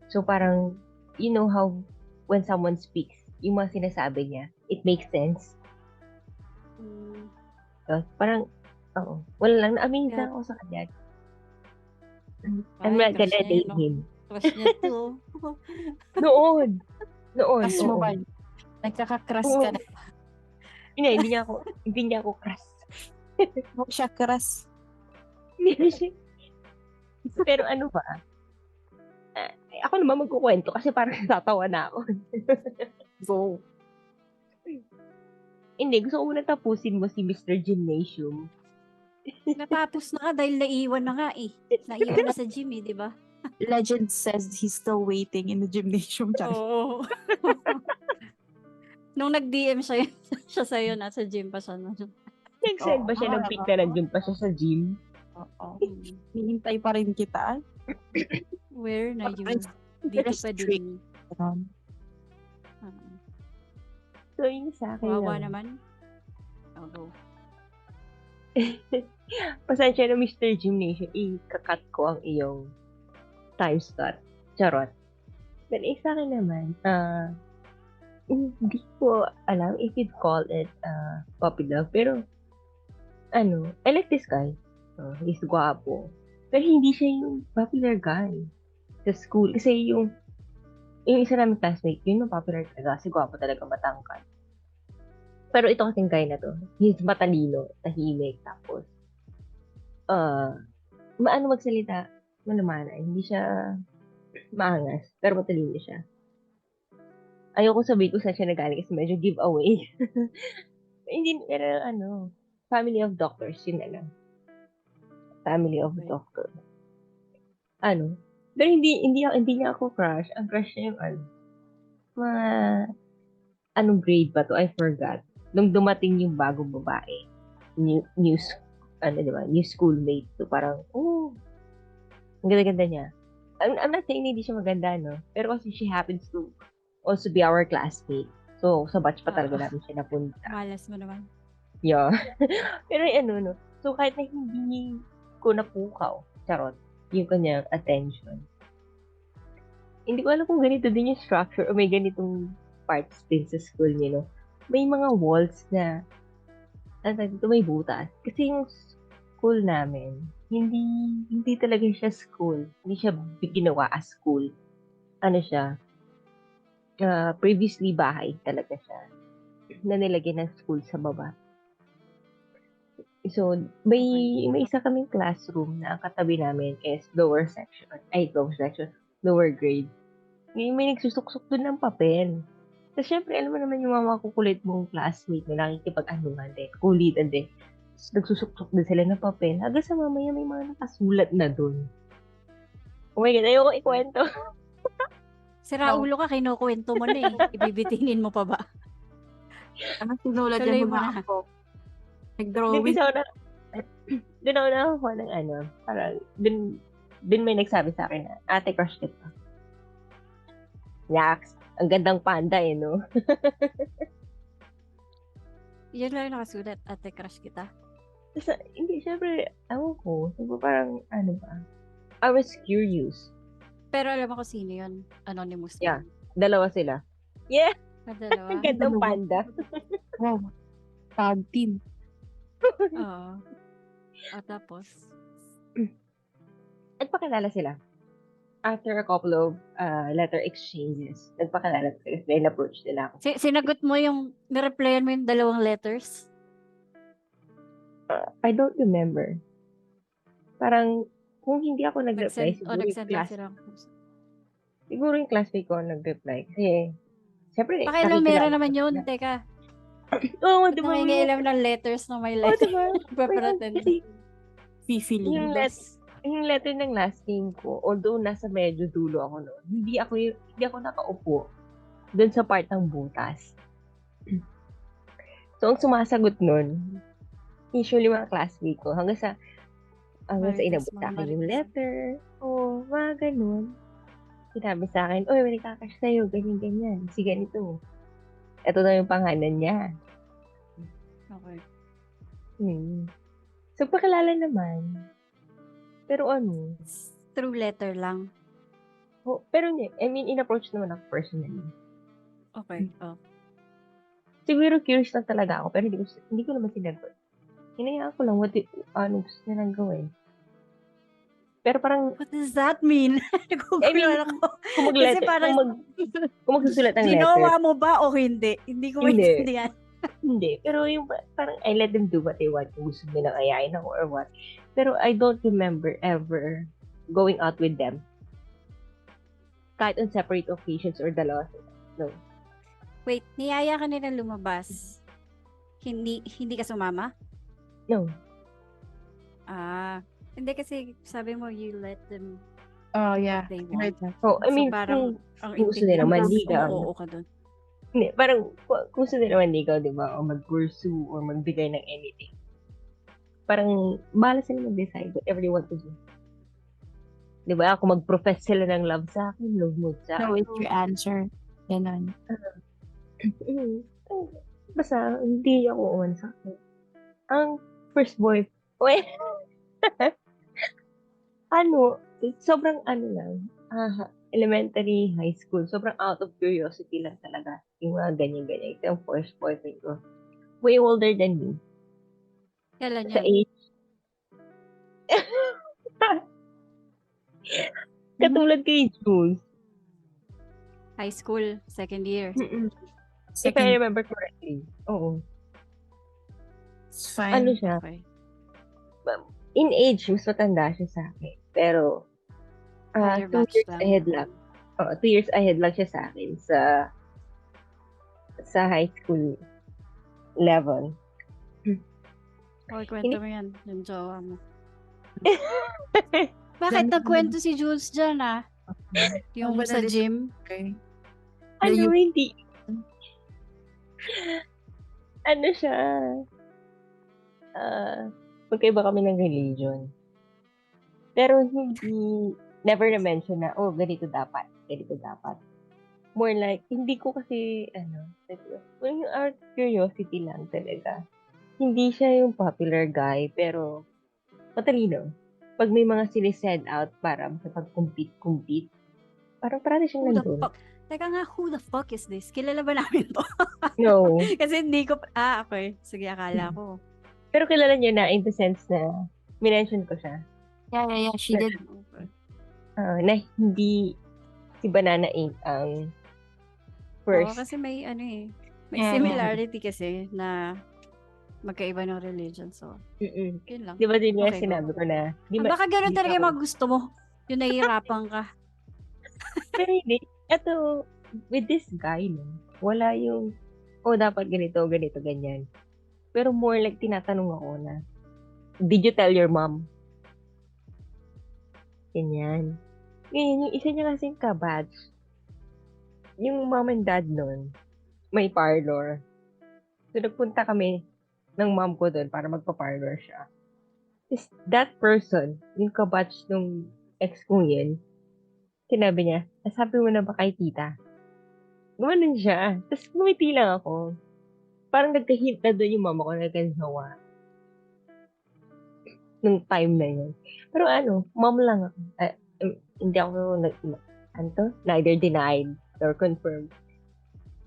So parang, you know how when someone speaks, yung mga sinasabi niya, it makes sense. So, parang, wala lang, na-amaze Yeah. ako sa kanya. Ay, I'm not crush gonna niya yun, date no? him. Crush niya to. Noon, Crush mo oo. ba? Nagkaka-crush ka na. Hindi niya ako crush. Huwag siya crush. Pero ano ba? Ako naman magkukwento kasi parang natatawa na ako. Go. Hindi, gusto ko muna tapusin mo si Mr. Gymnasium. Natapos na nga dahil naiwan na nga eh. Naiwan na sa gym eh, di ba? Legend says he's still waiting in the gymnasium. Oo. Nung nag-DM siya sa'yo, nasa gym pa siya. Nag-send ba siya ng pic na nandun pa siya sa gym? Oo. Hihintay pa rin kita. Where na yun? Dito Rest pa trick. din. So, yung sa akin Wawa lang. naman. Oh, go. Pasensya na Mr. Gymnasium, ikakat ko ang iyong time slot. Charot. But sa akin naman, hindi ko alam if you'd call it puppy love, pero I like this guy. He's guwapo. Pero hindi siya yung popular guy sa school. Kasi yung isa namin classmate, yun yung popular talaga kasi guwapo talaga, matangkad. Pero ito kasing guy na to, he's matalino, tahimik, tapos maano magsalita, manamana, hindi siya maangas, pero matalino siya. Ayoko sabihin ko saan siya nagaling kasi medyo giveaway. Hindi, pero family of doctors, yun na lang. Family of doctors. Pero hindi niya ako crush. Ang crush niya yung mga, anong grade ba to? I forgot. Nung dumating yung bagong babae, new schoolmate. So parang, ang ganda-ganda niya. I'm not saying hindi siya maganda, no? Pero kasi she happens to also be our classmate. So, sa batch pa talaga namin siya napunta. Malas mo naman. Yeah. Pero no? So, kahit na hindi ko napukaw, charot, yung kanyang attention. Hindi ko alam kung ganito din yung structure o may ganitong parts din sa school niyo, no? May mga walls na dito may butas. Kasi yung school namin, hindi talaga siya school. Hindi siya ginawa as school. Siya, previously bahay talaga siya na nilagyan ng school sa baba. So, may isa kaming classroom na ang katabi namin is lower grade. Ngayon may nagsusuksok doon ng papel. So, syempre, alam mo naman yung mga makukulit mong classmate na nakikipag-anuhan din, kulitan din. So, nagsusuksok din sila ng papel. Hanggang sa mamaya may mga nakasulat na doon. Oh my God, ayoko ikwento. Sira No. ulo ka, kinukuwento mo na eh. Ibibitinin mo pa ba? Ano, sinulat Tuloy niya mo sa na. ako. Dun Nag-drawing. kasi ako na, dun ako nakakuha ng parang, dun may nagsabi sa akin na, ate, crush kita. Yaks, ang gandang panda no? Yun lang yung nakasulat, ate crush kita. Tapos, hindi, syempre, ewan ko. Diba parang, ba? I was curious. Pero alam mo kung sino yun? Anonymous Yeah. yun. Dalawa sila. Yeah, Dalawa. ang gandang Dalawa. panda. Wow. Tag team. Oo. Tapos, Nagpakilala sila. After a couple of letter exchanges, nagpakilala sila. Then approach nila ako. sinagot mo yung, nireplyan mo yung 2 letters? I don't remember. Parang, kung hindi ako nag-reply, siguro yung Nag-send lang class, sila. siguro yung classmate ko ang nag-reply. Kasi, syempre, Pakailang nakikilala meron ko naman yun, sila. teka. Oo, Ba't di ba? nangingialam ng letters na may Oo, letter? di ba? Paparatan. Kasi, Feeling. yung letter ng last name ko, although nasa medyo dulo ako noon, hindi ako nakaupo doon sa part ng butas. So, ang sumasagot nun, usually mga classmate ko, hanggang sa inabot sa akin yung letter. O, mga ganun. Sinabi sa akin, oy, may nagkakash sa'yo, ganyan-ganyan. Si ganito. Ito na yung pangalan niya. Okay. So, pakilala naman. Pero Through letter lang. pero hindi. I mean, in-approach naman ako personally. Okay. Oh. Siguro curious lang talaga ako, pero hindi ko naman sinagot. Hinayaan ko lang ano gusto nilang gawin. Pero parang, What does that mean? I mean, Nagugulat ako. kung mag-letter, Kasi parang, kung magsusulat ng letter, ginawa mo ba o hindi? Hindi ko Hindi. maintindihan. hindi. Pero yung parang I let them do what they want. Kung gusto nilang ayain ako or what. Pero I don't remember ever going out with them. Kahit on separate occasions or dalawa sila. No. Wait, niyaya ka nila lumabas. Hindi ka sumama? No. Hindi kasi sabi mo you let them Oh, yeah. they I want. heard that. So, I mean, parang ang kung gusto intindi nila mo manligaw. oo ka dun. Hindi, parang kung gusto nila manligaw, di ba? O mag-pursue or magbigay ng anything. Parang, bahala sila mag-decide whatever they want to do. Di ba? Kung mag-profess sila ng love sa akin, love mo sa So, akin. it's your answer. Ganon. Basta, hindi ako uwan sa akin. Ang first boy, sobrang lang, elementary, high school, sobrang out of curiosity lang talaga. Yung mga ganyan-ganyan. Ito yung first boyfriend ko. Way older than me. Kailan Sa yan? age. Katulad kay Jules. High school, second year. If I remember correctly. Oo. It's fine. Ano siya? Okay. In age, mas matanda siya sa akin. Pero, Higher 2 batch years lang. ahead lang. 2 years ahead lang siya sa akin sa high school level. Okay, kwento mo yan. Yung jowa mo. Bakit nagkwento si Jules dyan Yung Ang sa banal gym? Okay. Hindi. Ano siya? Magkaiba kami ng religion. Pero never na-mention na, ganito dapat. Ganito dapat. More like, hindi ko kasi, yung our curiosity lang talaga. Hindi siya yung popular guy, pero matalino. Pag may mga sinisend out para makipag-compete, parang parati siyang Who the nandun. fuck? Teka nga, who the fuck is this? Kilala ba namin to? No. Kasi hindi ko, okay. Sige, akala ko. Pero kilala niya na in the sense na minention ko siya. Yeah. She did. Okay. Na hindi si Banana Inc. ang first. Oo, kasi may may Yeah. similarity kasi na magkaiba ng religion. So, yun lang. Di ba din nga Okay, sinabi ko na, Baka ganun hindi talaga ako- yung mga gusto mo. Yung nahihirapan ka. Pero hindi. Ito, with this guy, no, wala yung, dapat ganito, ganyan. Pero more like, tinatanong ako na, did you tell your mom? Ganyan. Ngayon, yung isa niya kasing kabatch, yung mom and dad nun, may parlor. So, nagpunta kami ng mom ko doon para magpa-parlor siya. Is that person, yung kabatch nung ex kong yun, sinabi niya, nasabi mo na ba kay tita? Gumanon siya. Tapos ngumiti lang ako. Parang nagka-hint na doon yung mama ko na nagkasawa nung time na yun. Pero ano, mom lang ako. Hindi ako ano to? Neither denied or confirmed.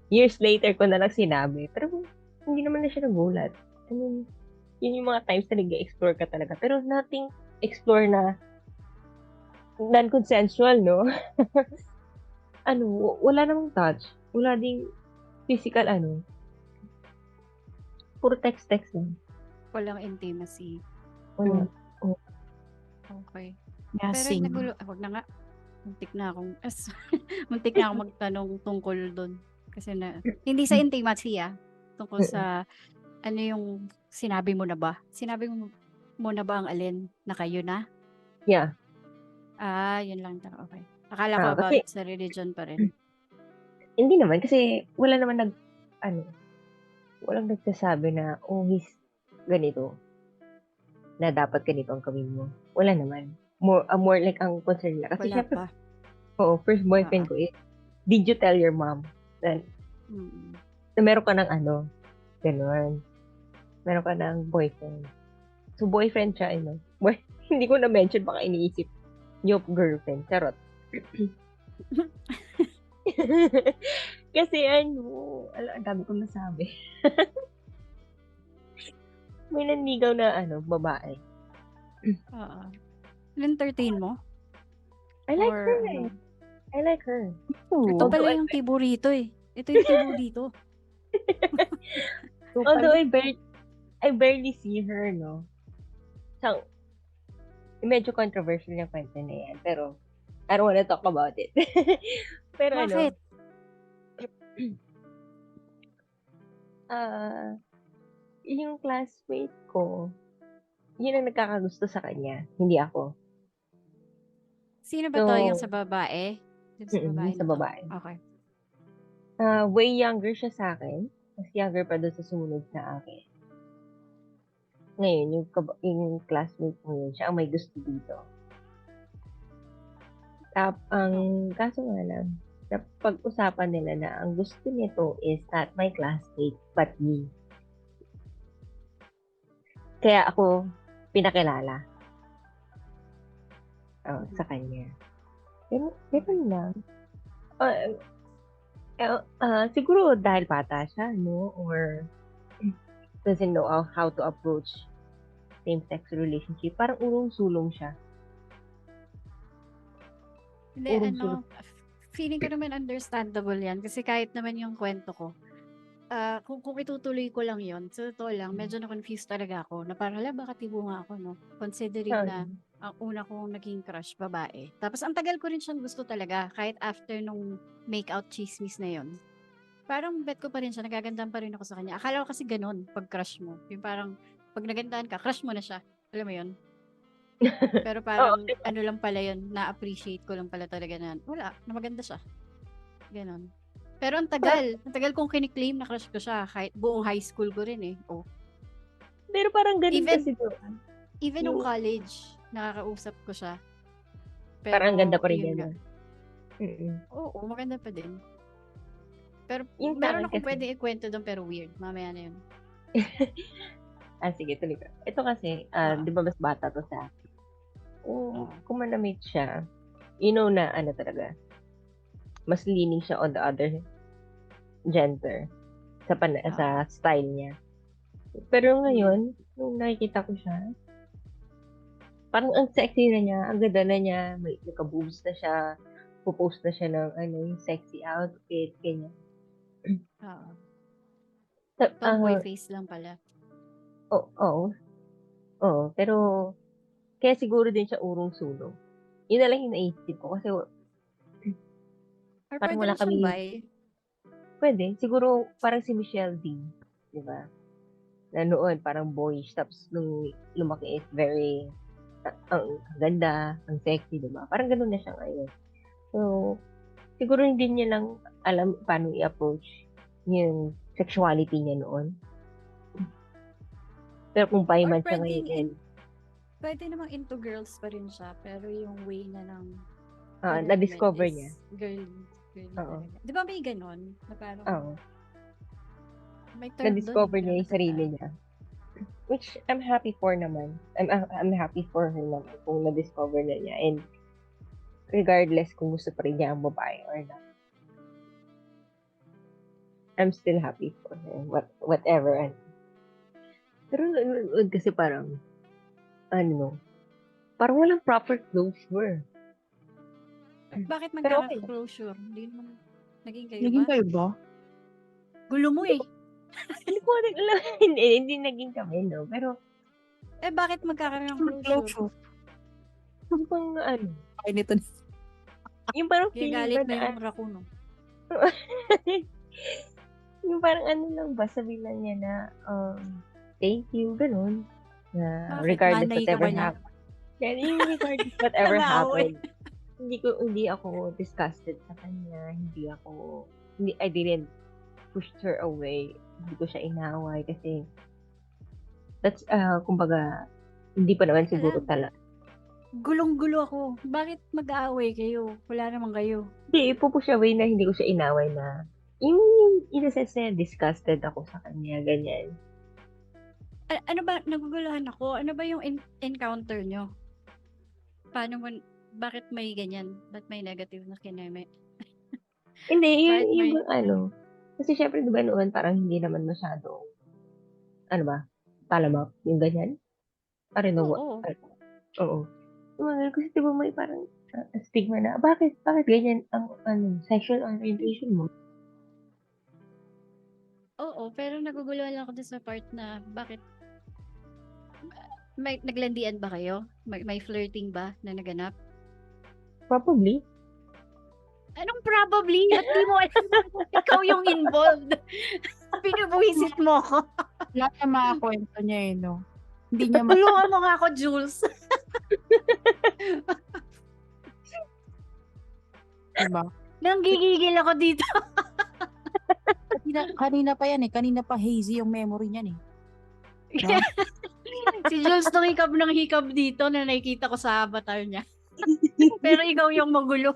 Years later ko na lang sinabi. Pero hindi naman na siya nagulat. I mean, yun yung mga times na nag-explore ka talaga. Pero nothing explore na non-consensual, no? Ano, wala namang touch. Wala ding physical, puro text-text lang. Walang intimacy. Wala. Okay. Yeah, Pero same. wag na nga. Muntik na akong, muntik na akong magtanong tungkol doon. Kasi hindi sa intimacy tungkol sa, ano yung sinabi mo na ba? Sinabi mo na ba ang alin na kayo na? Yeah. Yun lang. Okay. Akala ko about Kasi, sa religion pa rin. hindi naman. Kasi, wala naman walang nagsasabi na, he's ganito. Na dapat ganito ang gawin mo. Wala naman. More like ang concern nila. Kasi Wala syempre, pa. first boyfriend ko is, did you tell your mom na, na meron ka ng ganun. Meron ka ng boyfriend. So, boyfriend siya, hindi ko na-mention, baka iniisip niyo girlfriend. Charot. Kasi ang dami kong nasabi. May nanligaw na babae. Oo. Entertain mo? I like Or her ano? I like her. Ito pala yung tibo rito eh. Ito yung tibo dito. Although I barely see her, no? So, medyo controversial yung kwento na yan. Pero, I don't wanna talk about it. Pero Bakit? Yung classmate ko, yun ang nagkakagusto sa kanya. Hindi ako. Sino ba to? Yung sa babae? Yung sa babae Sa na to? babae. Okay. Way younger siya sa akin. Mas younger pa doon sa sumunod sa akin. Ngayon, yung classmate ko yun, siya ang may gusto dito. Ang kaso nga lang, na pag-usapan nila na ang gusto nito is not my classmate, but me. Kaya ako pinakilala. Sa kanya. Ganun lang. Siguro dahil bata siya, no? Or doesn't know how to approach same-sex relationship. Parang urong-sulong siya. Hindi, feeling ko naman understandable yan. Kasi kahit naman yung kwento ko, kung itutuloy ko lang yon, sa totoo lang, medyo na-confused talaga ako. Na parang, baka tibo nga ako, no? Considering na ang una kong naging crush, babae. Tapos ang tagal ko rin siyang gusto talaga, kahit after nung make-out chismis na yon. Parang bet ko pa rin siya, nagagandaan pa rin ako sa kanya. Akala ko kasi ganun, pag crush mo. Yung parang, pag nagandaan ka, crush mo na siya. Alam mo yun? Pero parang, ano lang pala yun, na-appreciate ko lang pala talaga na, wala, na maganda siya. Ganon. Pero ang tagal kong kiniklaim na crush ko siya, kahit buong high school ko rin eh. Pero parang ganun kasi doon. Even nung college, nakakausap ko siya. Pero, parang ganda pa rin yan. Oo, maganda pa din. Pero meron akong pwede ikwento doon pero weird. Mamaya na yun. Sige, tuloy ka. Ito kasi, di ba mas bata to sa akin? Kung manamit siya, you know na talaga, mas leaning siya on the other gender sa style niya. Pero ngayon, nung nakikita ko siya, parang ang sexy na niya, ang ganda na niya, may naka-boobs na siya, pupost na siya ng yung sexy outfit, ganyan. Tomboy face lang pala. Oo. Pero kaya siguro din siya urong-sulong. Yun na lang yung naisip ko kasi parang wala kami. Pwede. Siguro parang si Michelle D. Di ba? Na noon parang boyish. Tapos nung lumaki is very ang ganda, ang sexy, di ba? Parang ganun na siya ngayon. So, siguro hindi niya lang alam paano i-approach yung sexuality niya noon. Pero kung Or paiman siya ngayon, then, pwede namang into girls pa rin siya, pero yung way na ng na-discover is niya. girly Oo. talaga. Di ba may ganon? Na parang, Oo. may term Na-discover doon, niya yung sarili niya. Which I'm happy for naman. I'm happy for her naman kung na-discover na niya. And regardless kung gusto pa rin niya ang babae or not. I'm still happy for her. Whatever. Pero nanonood kasi parang, parang walang proper closure. Bakit Pero okay. magkaka-closure? Hindi naman, naging kayo Naging ba? kayo ba? Gulo mo eh. Hindi ko rin alam. Hindi naging kami, no? Pero, Bakit magkakaroon ng closure? yung pang, Ay, nito. yung parang Kaya feeling galit ba na na, yung raccoon, no? yung parang lang ba, sabihin lang niya na, thank you, ganun. Na Bakit? regardless Nanay ka whatever ba niya? happened. Yan, yung regardless whatever Nang-aaway. happened. Hindi ako disgusted sa kanya. I didn't push her away. Hindi ko siya inaway kasi that's, kumbaga, hindi pa naman siguro talaga. Gulong-gulo ako. Bakit mag-aaway kayo? Wala naman kayo. Hindi, ipupush away na hindi ko siya inaway na yung in a sense na disgusted ako sa kanya, ganyan. Ano ba, naguguluhan ako? Ano ba yung encounter nyo? Bakit may ganyan? Ba't may negative na kineme? Hindi, Bakit yung may- kasi syempre diba noon parang hindi naman masyado, talamak, yung ganyan. I don't know what. Oo. Oo. Kasi diba may parang stigma na, bakit ganyan ang sexual orientation mo? Oo, pero naguguluhan lang ako dun sa part na bakit may naglandian ba kayo? May flirting ba na naganap? Probably. Anong probably? Ba't di mo alam? Ikaw yung involved. Pinubuhisit mo ko. Lahat ng mga kwento niya eh, no? Hindi niya Tulungan mo nga ako, Jules. diba? Nanggigigil ako dito. Kanina pa yan eh. Kanina pa hazy yung memory niyan eh. No? Si Jules nung hikab ng hikab dito na nakikita ko sa avatar niya. Pero ikaw yung magulo.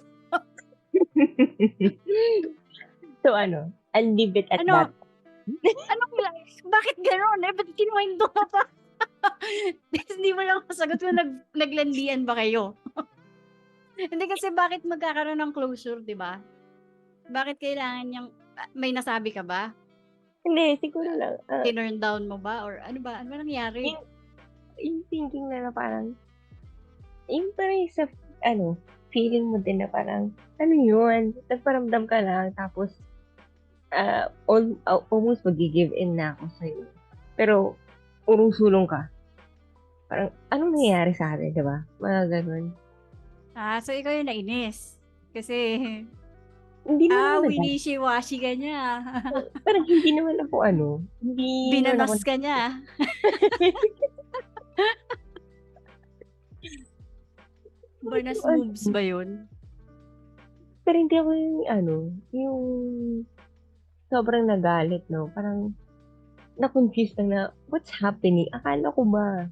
So I'll leave it at that. Bakit gano'n? Ba't kinuwento ka pa? Hindi mo lang masagot mo naglandian ba kayo? Hindi kasi bakit magkakaroon ng closure, di ba? Bakit kailangan niyang, may nasabi ka ba? Hindi, siguro lang. Tinurn down mo ba? Or ano ba? Ano ba nangyari? Yung thinking na parang, yung parang sa, feeling mo din na parang, yun, nagparamdam ka lang, tapos, almost mag-give in na ako sa'yo. Pero, urong-sulong ka. Parang, anong nangyayari sa atin, diba? Mga ganun. So ikaw yung nainis. Kasi, Hindi naman winishy-washy ka niya. parang hindi naman ako, hindi Binanas naman ako, ka niya. Banas moves ba yun? pero hindi ako yung sobrang nagalit, no? Parang, na-confused lang na, what's happening? Akala ko ba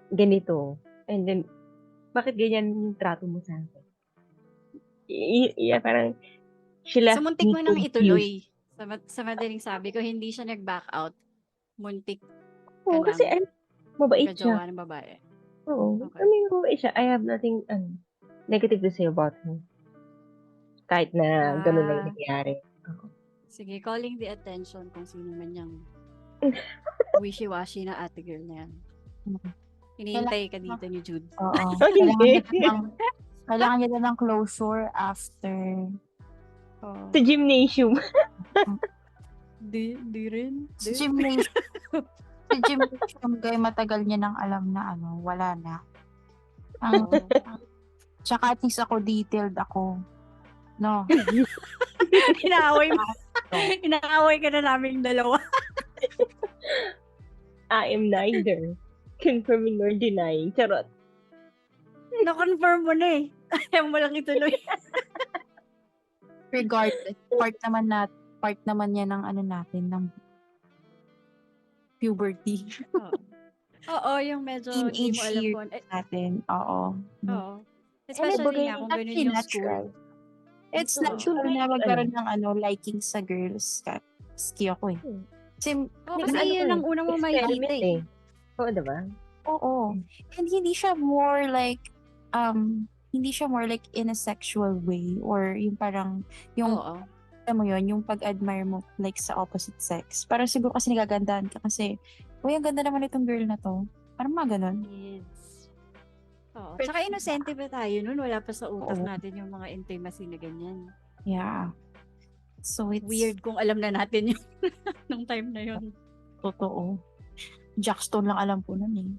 ganito? And then, bakit ganyan yung trato mo sa akin? Parang, she left So, muntik me mo nang confused. ituloy. Sa madaling sabi ko, hindi siya nag-back out. Muntik Oo, kasi mabait siya. kajowa ng babae. Oo. Okay. Mabait siya. I have nothing negative to say about him. Kahit na ganun lang yung nangyari. Sige, calling the attention kung sino man yung wishy-washy na ate girl na yan. Hinihintay ka dito ni Jude. Oo. Hindi. Kailangan niya na ng closure after. Sa gymnasium. Di rin. Si gymnasium. Si gymnasium kay matagal niya nang alam na wala na. Tsaka at least ako detailed ako. No. Inaaway ka na namin dalawa. I am neither confirming nor denying. Charot. Na-confirm mo na eh. Ayaw mo lang ituloy. regardless, part naman yan ng ano natin, ng puberty. Oo. Oo, yung medyo hindi mo Teenage alam years kung natin. Oo. oo. And Especially bagay, nga kung ganun Actually, yung school. natural. It's Oo. natural Actually, na magkaroon ng liking sa girls. Ski ako eh. Kasi, Oo, kasi yun ang unang mo makikita experiment eh. Oo, diba? oo. And hindi siya more like, in a sexual way or yung parang, yung, Oo. alam mo yun, yung pag-admire mo like sa opposite sex. Parang siguro kasi nagagandahan ka kasi, uy, ang ganda naman itong girl na to. Parang mga ganun. Yes. Oo. Pero- Tsaka inosente pa tayo nun. Wala pa sa utak Oo. natin yung mga intimacy na ganyan. Yeah. So it's Weird kung alam na natin yun nung time na yun. totoo. Jackstone lang alam ko nun eh.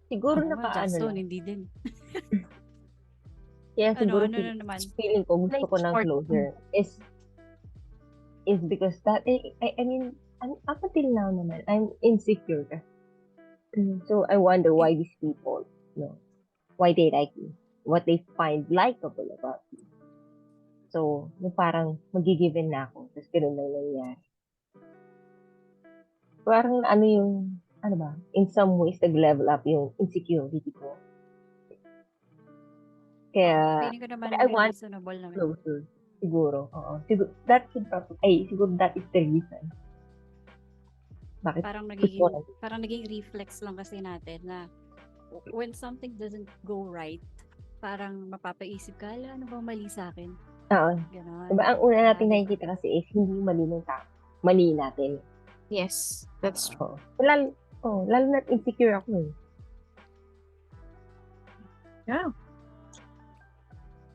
Siguro Oo nga, naka-ano Jackstone, lang. hindi din. Kaya siguro Ano na naman? feeling ko gusto Like ko ng short- closure is because that I mean up until now naman I'm insecure kasi. So I wonder why these people, why they like me, what they find likable about me. So, yung parang magigiven na ako, tapos ganun lang nangyari. Parang ano ba, in some ways nag-level up yung insecurity ko. Kaya, Feeling ko naman I want reasonable naman. closure. Siguro, oo. Siguro, siguro that is the reason. Bakit? Parang naging reflex lang kasi natin na when something doesn't go right, parang mapapaisip ka, ano bang mali sa akin? Oo. Ganon. Diba, ang una natin Diba? nakikita kasi is hindi mali ng tao. Mali natin. Yes, that's true. Oo. Lalo na't insecure ako eh. Yeah.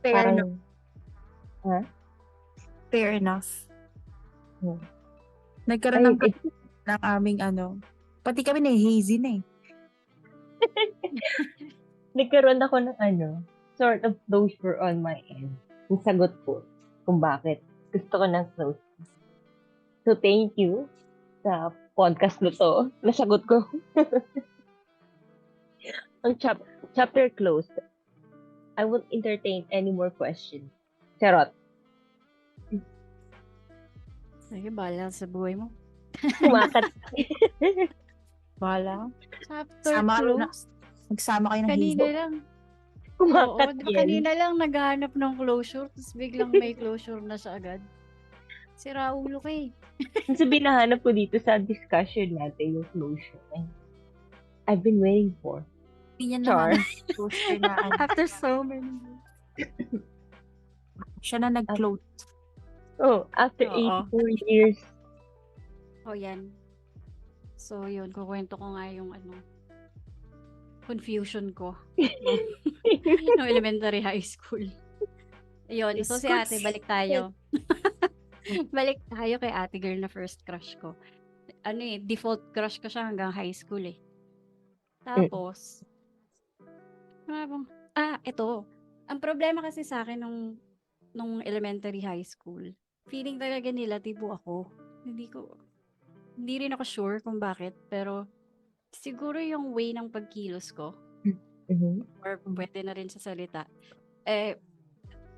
Fair Parang, enough. Fair enough. Hmm. Nagkaroon ng aming pati kami na hazy na eh. nagkaroon ako ng sort of closure on my end. Yung sagot ko kung bakit gusto ko ng closure. So, thank you sa podcast na to. Nasagot ko. Ang chapter closed. I won't entertain any more questions. Charot. Sige, bahala sa buhay mo. Kumakat. Wala. Chapter Sama kayo close. Magsama kayo ng Kanina hazy. lang. Kumakat Oo, diba yan. kanina lang naghahanap ng closure, tapos biglang may closure na siya agad. Sira ulo ka eh. Yung sabihin nahanap ko dito sa discussion natin yung closure. I've been waiting for. Hindi niya Char. closure na After so many years. siya na nag-close. Oh, after Oo. 84 years. Oh, yan. So, yun, kukwento ko nga yung confusion ko no elementary high school. Ayun, so si ate, balik tayo. Balik tayo kay ate girl na first crush ko. Default crush ko siya hanggang high school eh. Tapos, ito. Ang problema kasi sa akin nung elementary high school, feeling talaga nila tipo ako. Hindi rin ako sure kung bakit, pero siguro yung way ng pagkilos ko, or pwede na rin sa salita,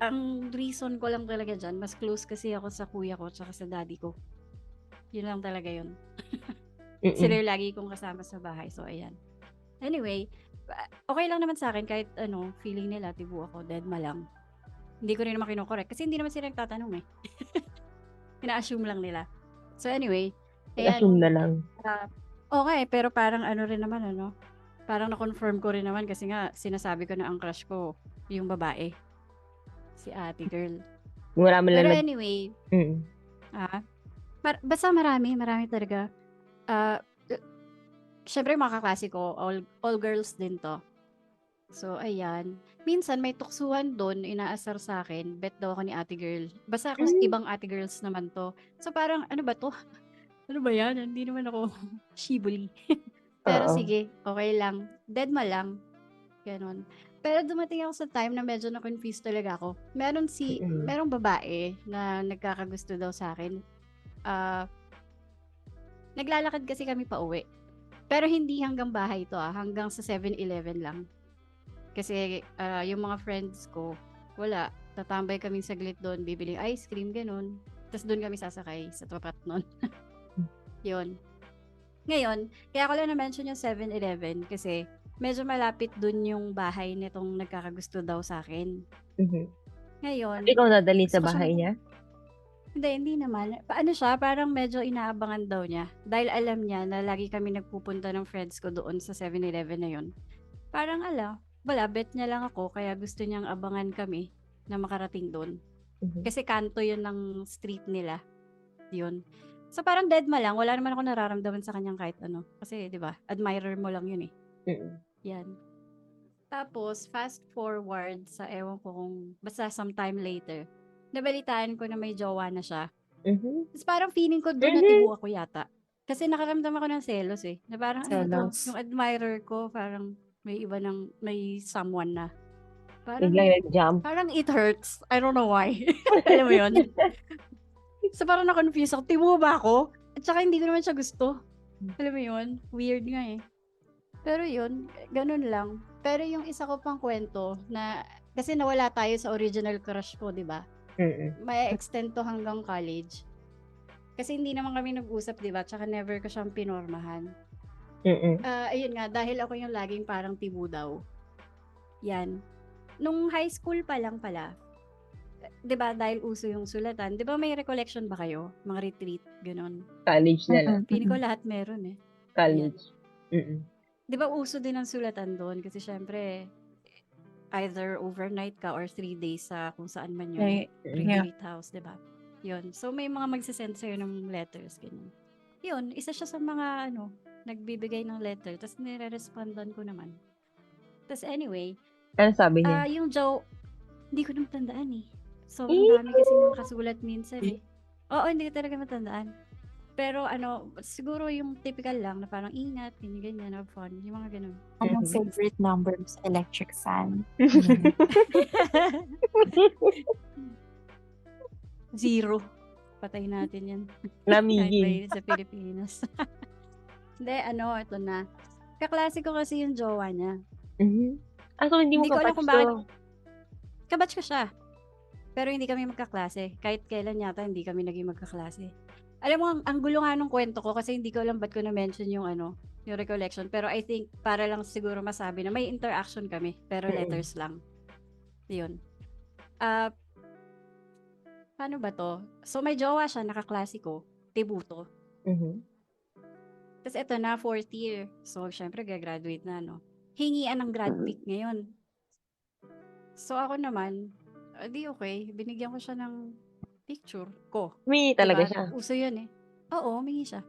ang reason ko lang talaga dyan, mas close kasi ako sa kuya ko tsaka sa daddy ko. Yun lang talaga yun. Sila yung lagi kong kasama sa bahay, so ayan. Anyway, okay lang naman sa akin kahit feeling nila, tibo ako, deadma lang. Hindi ko rin naman kinokorek kasi hindi naman sila nagtatanong eh. Ina-assume lang nila. So anyway, Assume na lang. Okay, pero parang rin naman, parang na-confirm ko rin naman kasi nga sinasabi ko na ang crush ko yung babae. Si ate girl. Pero anyway, basta marami talaga. Syempre mga kaklase ko, all girls din to. So, ayan. Minsan may tuksuhan doon, inaasar sa akin, bet daw ako ni ate girl. Basta ako ibang ate girls naman to. So, parang, ano ba to? Ano ba yan? Hindi naman ako shibuli. Pero sige, okay lang. Deadma lang. Ganon. Pero dumating ako sa time na medyo na-confused talaga ako. Merong babae na nagkakagusto daw sa akin. Naglalakad kasi kami pa uwi. Pero hindi hanggang bahay to hanggang sa 7-Eleven lang. Kasi yung mga friends ko, wala. tatambay kami saglit doon, bibili ice cream, ganun. Tapos doon kami sasakay sa tapat nun. Yun. Ngayon, kaya ko lang na-mention yung 7-Eleven kasi medyo malapit dun yung bahay nitong nagkakagusto daw sa akin. Mhm. Ngayon, Ikaw dadalhin sa gusto ko bahay siyang- niya? hindi naman. Paano siya? Parang medyo inaabangan daw niya. Dahil alam niya na lagi kami nagpupunta ng friends ko doon sa 7-Eleven na yun. Parang wala, bet niya lang ako kaya gusto niyang abangan kami na makarating doon. Mhm. Kasi kanto yun ng street nila. Yun. So parang deadma lang. Wala naman ako nararamdaman sa kanyang kahit ano. Kasi, di ba, admirer mo lang yun eh. Mm. Yan. Tapos, fast forward sa ewan ko kung basta sometime later, nabalitaan ko na may jowa na siya. Mhm. Tapos parang feeling ko doon natibo ako yata. Kasi nakaramdam ako ng selos eh. Na parang Selos. yung admirer ko, parang may someone na. Parang, Biglang nag-jump. parang it hurts. I don't know why. Alam mo yun? So parang na-confuse ako. Tibo ba ako? At saka hindi ko naman siya gusto. Alam mo yun? Weird nga eh. Pero yun, ganun lang. Pero yung isa ko pang kwento na, kasi nawala tayo sa original crush ko, di ba? Mm-mm. May extend to hanggang college. Kasi hindi naman kami nag-usap, di ba? Tsaka never ko siyang pinormahan. Mm-mm. Ayun nga, dahil ako yung laging parang tibo daw. Yan. Nung high school pa lang pala, 'di ba dahil uso yung sulatan, 'di ba may recollection ba kayo? Mga retreat, ganun. College na lang. Feeling ko lahat meron eh. College. Mm-mm. 'Di ba uso din ang sulatan doon kasi syempre either overnight ka or 3 days sa kung saan man yun. Right. Yeah. Retreat house, 'di ba? Yun. So may mga magsisend sa'yo ng letters, ganyan. Yun, isa siya sa mga nagbibigay ng letter, tapos nire-respondan ko naman. Tapos anyway, Ano sabi niya? yung Joe, hindi ko na matandaan eh. Sobrang dami kasi ng kasulat minsan eh. Oo, hindi ko talaga matandaan. Pero siguro yung typical lang na parang ingat, ganyan, have fun. Yung mga ganun. Ang Mhm. favorite number sa electric fan. 0. Patay natin yan. Kahit Namigin. mainit sa Pilipinas. Hindi, ito na. Kaklase ko kasi yung jowa niya. Mhm. So hindi mo Hindi ko alam kapatch kung to. bakit. Kabatch ko siya. Pero hindi kami magkaklase. Kahit kailan yata hindi kami naging magkaklase. Alam mo, ang gulo nga nung kwento ko kasi hindi ko alam ba't ko na-mention yung yung recollection. Pero I think para lang siguro masabi na may interaction kami. Pero Mm-mm. letters lang. Yun. Paano ba to? So may jowa siya, nakaklase ko. Tibuto. Mhm. Tapos eto na, 4th year. So syempre gagraduate na, no? Hingian ng grad pick ngayon. So ako naman, di okay. Binigyan ko siya ng picture ko. Humingi talaga Diba? siya. Uso yun eh. Oo, humingi siya.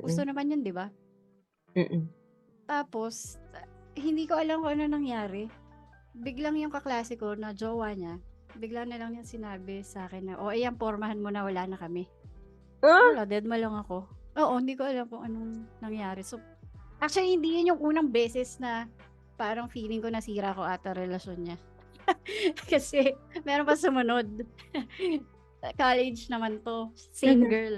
Uso Mm-mm. naman yun, di ba? Mm-mm. Tapos, hindi ko alam kung ano nangyari. Biglang yung kaklase ko na jowa niya, biglang na lang niya sinabi sa akin na, ayan, pormahan mo na, wala na kami. Ah? Wala, dead ma lang ako. Oo, hindi ko alam kung anong nangyari. So, actually, hindi yun yung unang beses na parang feeling ko nasira ko ata relasyon niya. Kasi, meron pa sumunod. College naman to. Same Mhm. girl.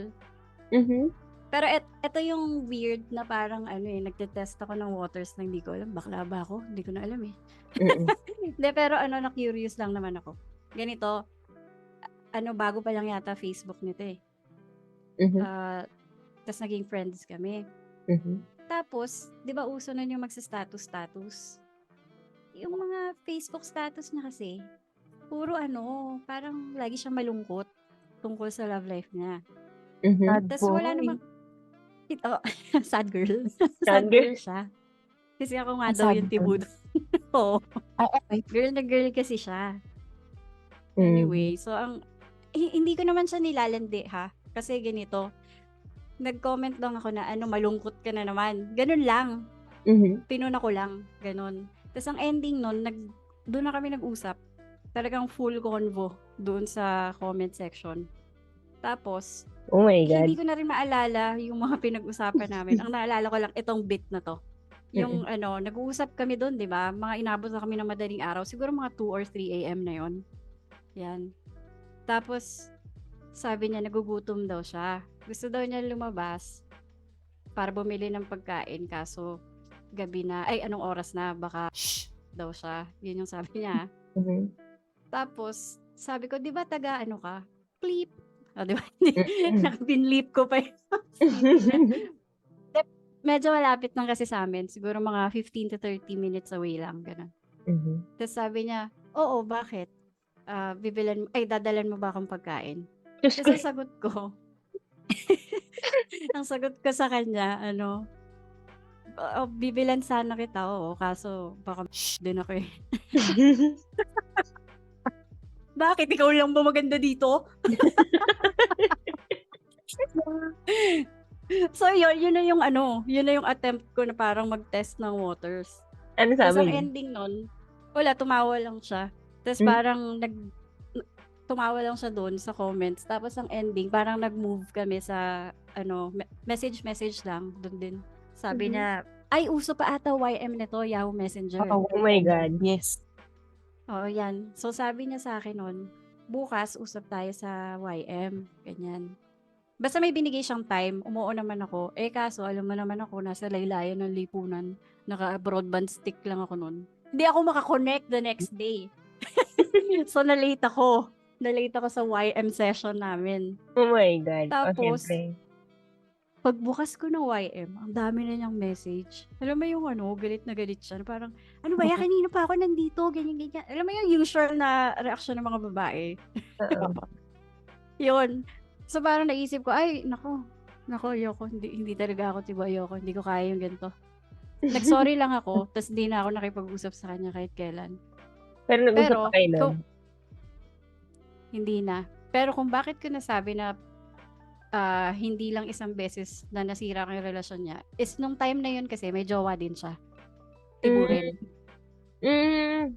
Mhm. Pero eto yung weird na parang nagtetest ako ng waters na hindi ko alam. Bakla ba ako? Hindi ko na alam eh. Mm-mm. Hindi, pero na-curious lang naman ako. Ganito, bago pa lang yata Facebook nito eh. Mhm. Tapos naging friends kami. Mhm. Tapos, di ba uso nun yung magsa-status? Yung mga Facebook status niya kasi, puro parang lagi siyang malungkot tungkol sa love life niya. Mhm. Bad Tapos wala boy. namang, sad girl. Sad Sad girl siya. Kasi ako nga daw Sad yung girl. tibudo. Oo. Okay. Girl na girl kasi siya. Mhm. Anyway, so hindi ko naman siya nilalandi ha. Kasi ganito, nag-comment lang ako na malungkot ka na naman. Ganun lang. Mhm. Pinuna ko lang. Ganun. Tapos ang ending nun, doon na kami nag-usap. Talagang full convo doon sa comment section. Tapos, Oh my God. hindi ko na rin maalala yung mga pinag-usapan namin. Ang naalala ko lang itong bit na to. Yung nag-uusap kami doon, 'di ba? Mga inabot na kami ng madaling araw, siguro mga 2 or 3 AM na 'yon. Yan. Tapos sabi niya nagugutom daw siya. Gusto daw niya lumabas para bumili ng pagkain kaso gabi na, anong oras na, baka daw siya. Yun yung sabi niya. Mhm. Tapos, sabi ko, di ba taga ano ka? Clip. O, di ba? Mm. Nakapinlip ko pa yung city niya. Medyo malapit lang kasi sa amin. Siguro mga 15 to 30 minutes away lang. Ganun. Mhm. Tapos sabi niya, oo, bakit? Dadalan mo ba akong pagkain? Diyos ko. Tapos ang sagot ko, ang sagot ko sa kanya, bibilan sana kita, oo, kaso baka din ako eh. Bakit? Ikaw lang ba maganda dito? So, yun na yung yun na yung attempt ko na parang mag-test ng waters. Ano Tapos sabi ang niya? ending nun, wala, tumawa lang siya. Tapos Hmm? parang tumawa lang siya doon sa comments. Tapos ang ending, parang nag-move kami sa, message lang, doon din. Sabi Mhm. niya, ay, uso pa ata YM nito, Yahoo Messenger. Oh my God. Yes. Oo, yan. So, sabi niya sa akin nun, bukas, usap tayo sa YM. Ganyan. Basta may binigay siyang time, umuo naman ako. Eh, kaso, alam mo naman ako, nasa laylayan ng lipunan. Naka-broadband stick lang ako nun. Hindi ako makakonect the next day. So, na-late ako. Na-late ako sa YM session namin. Oh my God. Oh, Tapos, syempre. pagbukas ko ng YM, ang dami na niyang message. Alam mo yung galit na galit siya. Parang, ano ba yan? Kanina pa ako nandito, ganyan. Alam mo yung usual na reaction ng mga babae. Oo. Yun. So, parang naisip ko, ay, nako, ayoko. Hindi talaga ako, ayoko. Hindi ko kaya yung ganito. Nag-sorry lang ako, tapos hindi na ako nakipag-usap sa kanya kahit kailan. Pero nag-usap pa Pero, kayo nun? hindi na. Pero kung bakit ko nasabi na hindi lang isang beses na nasira ko yung relasyon niya, is nung time na yun kasi may jowa din siya. Tiburin.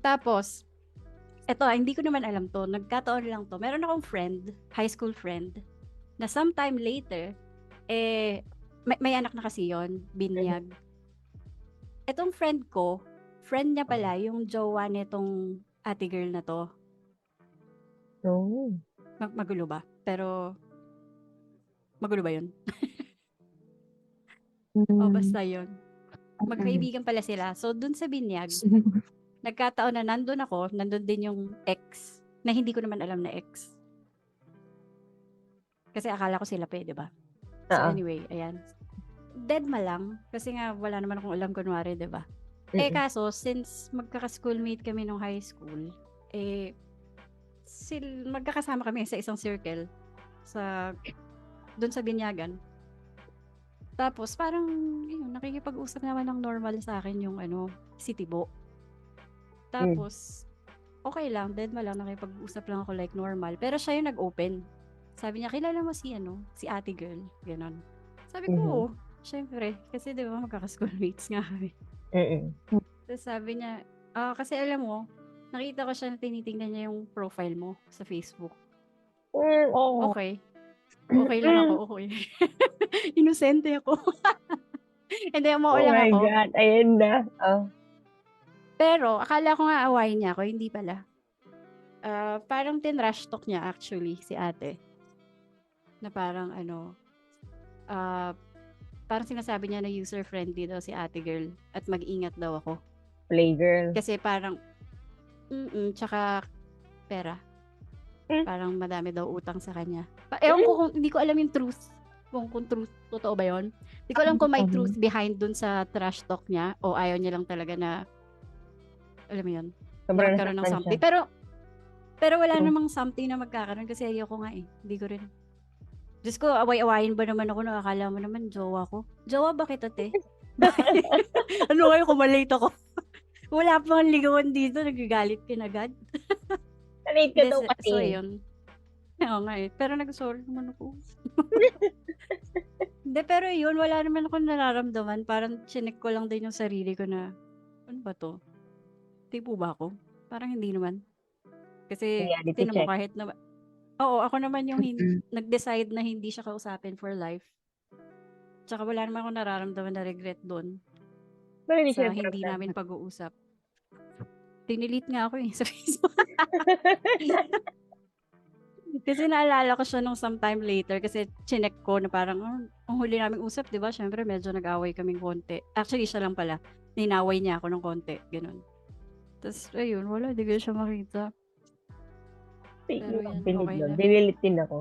Tapos, eto, hindi ko naman alam to. Nagkataon lang to. Meron akong friend, high school friend, na sometime later, may anak na kasi yon, binyag. Etong friend ko, friend niya pala yung jowa nitong ate girl na to. Oh. Magulo ba? Pero, magulo ba yun? O, basta yun. Magkaibigan pala sila. So, dun sa binyag, nagkataon na nandun din yung ex, na hindi ko naman alam na ex. Kasi akala ko sila pa, di ba? So anyway, ayan. Dead ma lang, kasi nga wala naman akong alam kunwari, di ba? Eh kaso, since magkaka-schoolmate kami nung high school, magkakasama kami sa isang circle dun sa binyagan. Tapos parang yun, nakikipag-usap naman ng normal sa akin yung si Tibo. Tapos okay lang, dead ma lang, nakipag-usap lang ako like normal. Pero siya yung nag-open. Sabi niya, kilala mo si ate girl, ganon. Sabi ko, syempre, kasi di ba magkaka-schoolmates nga kami. Tapos sabi niya, kasi alam mo, nakita ko siya na tinitingnan niya yung profile mo sa Facebook. Okay. Okay lang ako, okay. Inosente ako. Hindi, umuo lang ako. Oh my God, ayan na. Oh. Pero, akala ko nga awayin niya ako, hindi pala. Parang tinrash talk niya actually, si ate. Na parang parang sinasabi niya na user-friendly daw si ate girl at mag-ingat daw ako. Playgirl. Kasi parang, tsaka pera. Parang madami daw utang sa kanya. Ewan ko kung, hindi ko alam yung truth. Kung truth, totoo ba yun? Hindi ko alam kung may truth behind dun sa trash talk niya o ayaw niya lang talaga na, alam mo yun, Sobrang magkaroon ng nasaktan something. siya. Pero wala namang something na magkakaroon kasi ayoko nga eh. Hindi ko rin. Diyos ko, away-awayin ba naman ako na akala mo naman jowa ko? Jowa ba kita, te? Ano kayo, kumalate ako? Wala pang ligawan dito, nagagalit kinagad. Late ka daw kasi. So, yun. Oo nga eh. Pero nag-sorry naman ako. Hindi, pero yun, wala naman ako nararamdaman. Parang chinek ko lang din yung sarili ko na, ano ba to? Tipo ba ako? Parang hindi naman. Kasi, Reality tinan mo check. kahit na, oo, ako naman yung nag-decide na hindi siya kausapin for life. Tsaka wala naman ako nararamdaman na regret doon. Pero hindi Sa siya hindi nagpa-plan. namin pag-uusap. Dinilit nga ako eh sa Facebook. Kasi naalala ko siya nung sometime later kasi chinek ko na parang ang huli naming usap, di ba? Syempre medyo nag-away kaming konti. Actually, siya lang pala. Ninaway niya ako ng konti. Ganun. Tapos, ayun, wala. Di ko siya makita. Speaking Pero of yan, delete okay nun, na. dinilit din ako.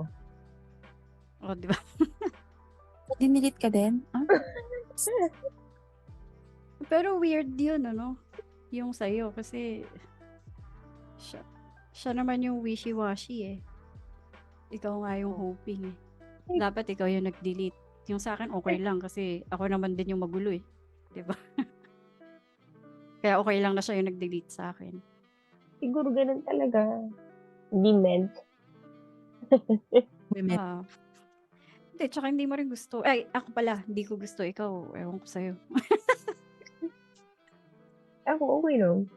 O, di ba? Dinilit ka din? Ah? Pero weird yun, ano? Yung sa'yo, kasi siya, siya naman yung wishy-washy eh. Ikaw nga yung hoping eh. Dapat ikaw yung nag-delete. Yung sa akin, okay lang kasi ako naman din yung magulo eh. Di ba? Kaya okay lang na siya yung nag-delete sa akin. Siguro ganun talaga. Hindi meant. Women. Hindi, tsaka hindi mo rin gusto. Ay, ako pala, hindi ko gusto. Ikaw, ewan ko sa'yo. Ako, okay lang.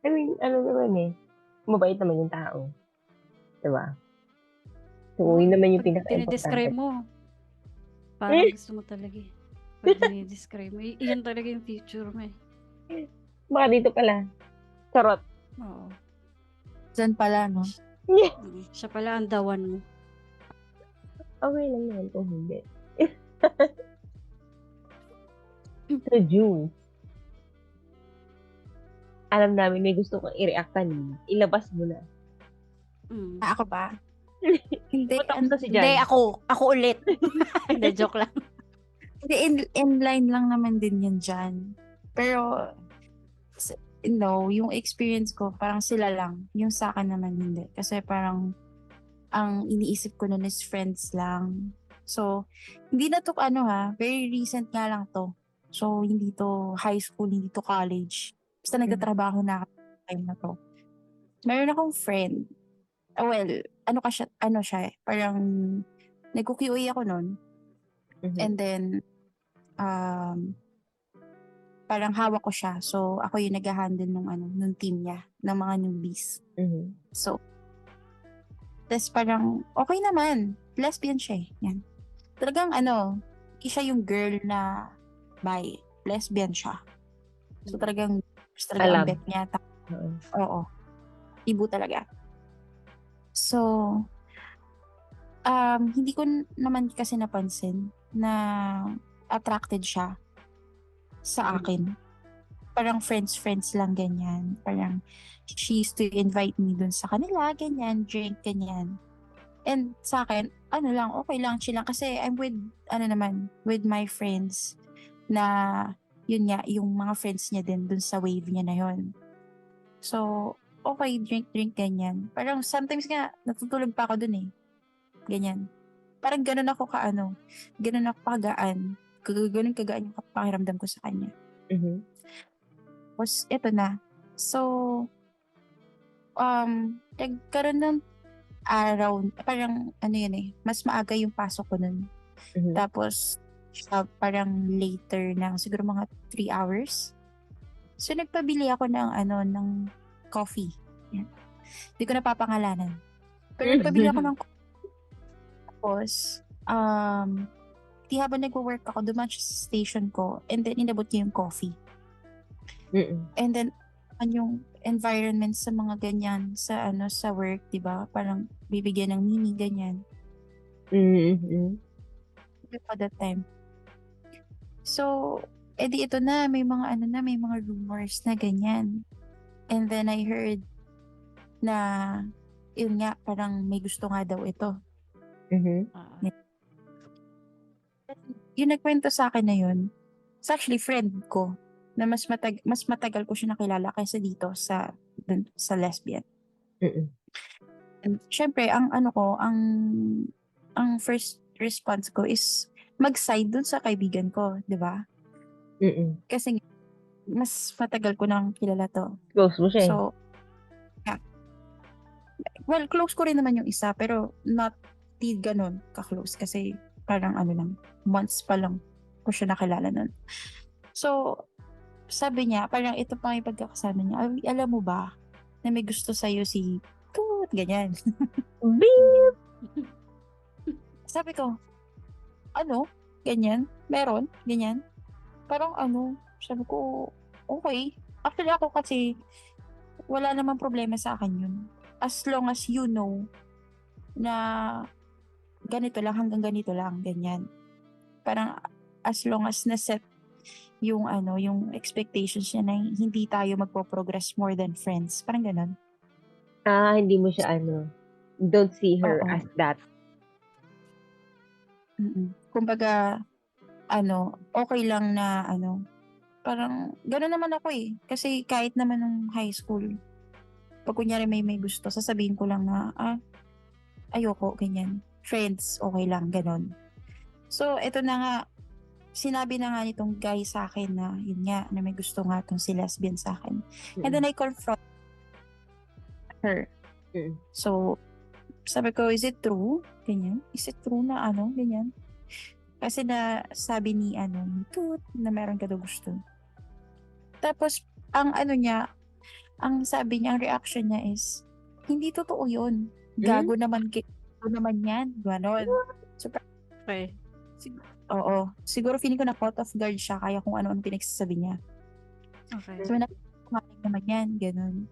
I mean, ano naman eh. Mabait naman yung tao. Diba? So, yun naman yung Pag pinaka-importante. dinidescribe mo, parang gusto mo talaga eh. Pag dinidescribe mo, iyan talaga yung future mo eh. Baka dito pala. Charot. Oo. Diyan pala, no? Siya pala ang dawan mo. Okay lang naman kung hindi. So, June. Alam namin may gusto kang i-react kanina. Ilabas mo na. Mm. Ako ba? Hindi, Tapos na si Hindi, Jan. ako ulit. Hindi, joke lang. Hindi, inline lang naman din yan dyan. Pero, yung experience ko, parang sila lang. Yung sa akin naman hindi. Kasi parang, ang iniisip ko nun is friends lang. So, hindi na to very recent nga lang to. So, hindi to high school, hindi to college. Basta nagtatrabaho na ako time na to. Meron akong friend. Well, ano siya, parang nagko-QA ako nun. Mhm. And then, parang hawak ko siya. So, ako yung nag-handle nung team niya, ng mga newbies. Mhm. So, tas parang, okay naman. Lesbian siya eh. Yan. Talagang hindi siya yung girl na bi. Lesbian siya. So, talagang ang Alam. bet niya. Oo. Oo. Ibu talaga. So, hindi ko naman kasi napansin na attracted siya sa akin. Parang friends lang, ganyan. Parang she used to invite me dun sa kanila, ganyan, drink, ganyan. And sa akin, lang, okay lang, chill lang. Kasi I'm with my friends na, yun nga, yung mga friends niya din dun sa wave niya na yun. So, okay, drink, ganyan. Parang sometimes nga, natutulog pa ako dun eh. Ganyan. Parang ganun ako ganun ako kagaan. Ganun kagaan yung pakiramdam ko sa kanya. Mhm. Tapos, eto na. So, nagkaroon ng araw, parang mas maaga yung pasok ko nun. Mhm. Tapos, parang later ng siguro mga 3 hours. So, nagpabili ako ng coffee. Yan. Hindi ko napapangalanan. Pero nagpabili ako ng coffee. Tapos, di habang nagwo-work ako, dumaan siya sa station ko, and then inabot niya yung coffee. And then, yung environment sa mga ganyan, sa work, di ba? Parang bibigyan ng mini, ganyan. Mhm. At that time. So, edi ito na, may mga may mga rumors na ganyan. And then I heard na, yun nga, parang may gusto nga daw ito. Mhm. Yung nagkwento sa akin na yun, it's actually friend ko, na mas matagal ko siya nakilala kaysa dito sa lesbian. Mhm. And syempre, ang first response ko is mag-side dun sa kaibigan ko, di ba? Mhm. Kasi mas matagal ko nang kilala to. Close mo siya eh. So, yeah. Well, close ko rin naman yung isa, pero not di ganun ka-close kasi parang months pa lang ko siya nakilala nun. So, sabi niya, parang ito pa yung pagkakasama niya, alam mo ba na may gusto sa'yo si Toot, ganyan. Beep! Sabi ko, ganyan? Meron? Ganyan? Parang sabi ko, okay. Actually ako kasi, wala namang problema sa akin yun. As long as you know na ganito lang, hanggang ganito lang, ganyan. Parang as long as na-set yung yung expectations niya na hindi tayo magpo-progress more than friends. Parang ganun. Hindi mo siya don't see her Oo. as that. Kumbaga, okay lang na parang gano'n naman ako eh. Kasi kahit naman nung high school, pag kunyari may gusto, sasabihin ko lang na, ayoko, ganyan. Friends, okay lang, gano'n. So, eto na nga, sinabi na nga nitong guy sa akin na, yun nga, na may gusto nga tong si lesbian sa akin. And then I confront her. Mm. So, sabi ko, is it true? Ganyan. Is it true na ganyan? Kasi na sabi ni Tut, na meron ka daw gusto. Tapos, ang sabi niya, ang reaction niya is, hindi totoo yun. Gago naman, gago naman yan. Ganon. So, Okay. oo. Siguro feeling ko na caught off guard siya, kaya kung ano ang pinagsasabi niya. Okay. So, kumain naman yan. Ganon.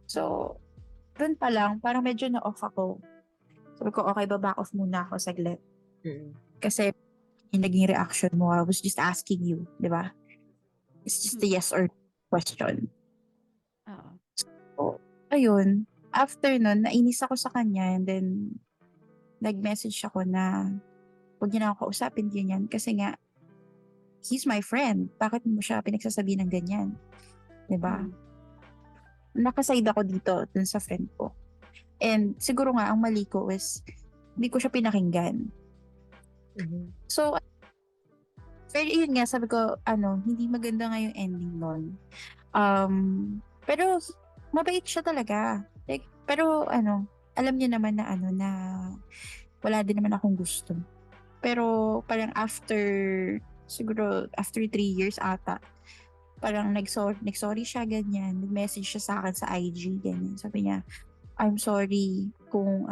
So, dun pa lang, parang medyo na-off ako. Sabi ko, okay, back off muna ako saglit. Kasi, yung naging reaction mo, I was just asking you, di ba? It's just a yes or no question. Oo. So, ayun. After nun, nainis ako sa kanya and then, nag-message ako na huwag niya na ako kausapin ganyan kasi nga, he's my friend. Bakit mo siya pinagsasabihin ng ganyan? Diba? Nakaside ako dito dun sa friend ko. And siguro nga, ang mali ko is, hindi ko siya pinakinggan. So, pero yun nga, sabi ko, hindi maganda nga yung ending nun. Pero, mabait siya talaga. Like, pero, alam niya naman na, na wala din naman akong gusto. Pero, parang siguro, after 3 years ata, parang nag-sorry siya, ganyan. Nag-message siya sa akin sa IG, ganyan. Sabi niya, I'm sorry kung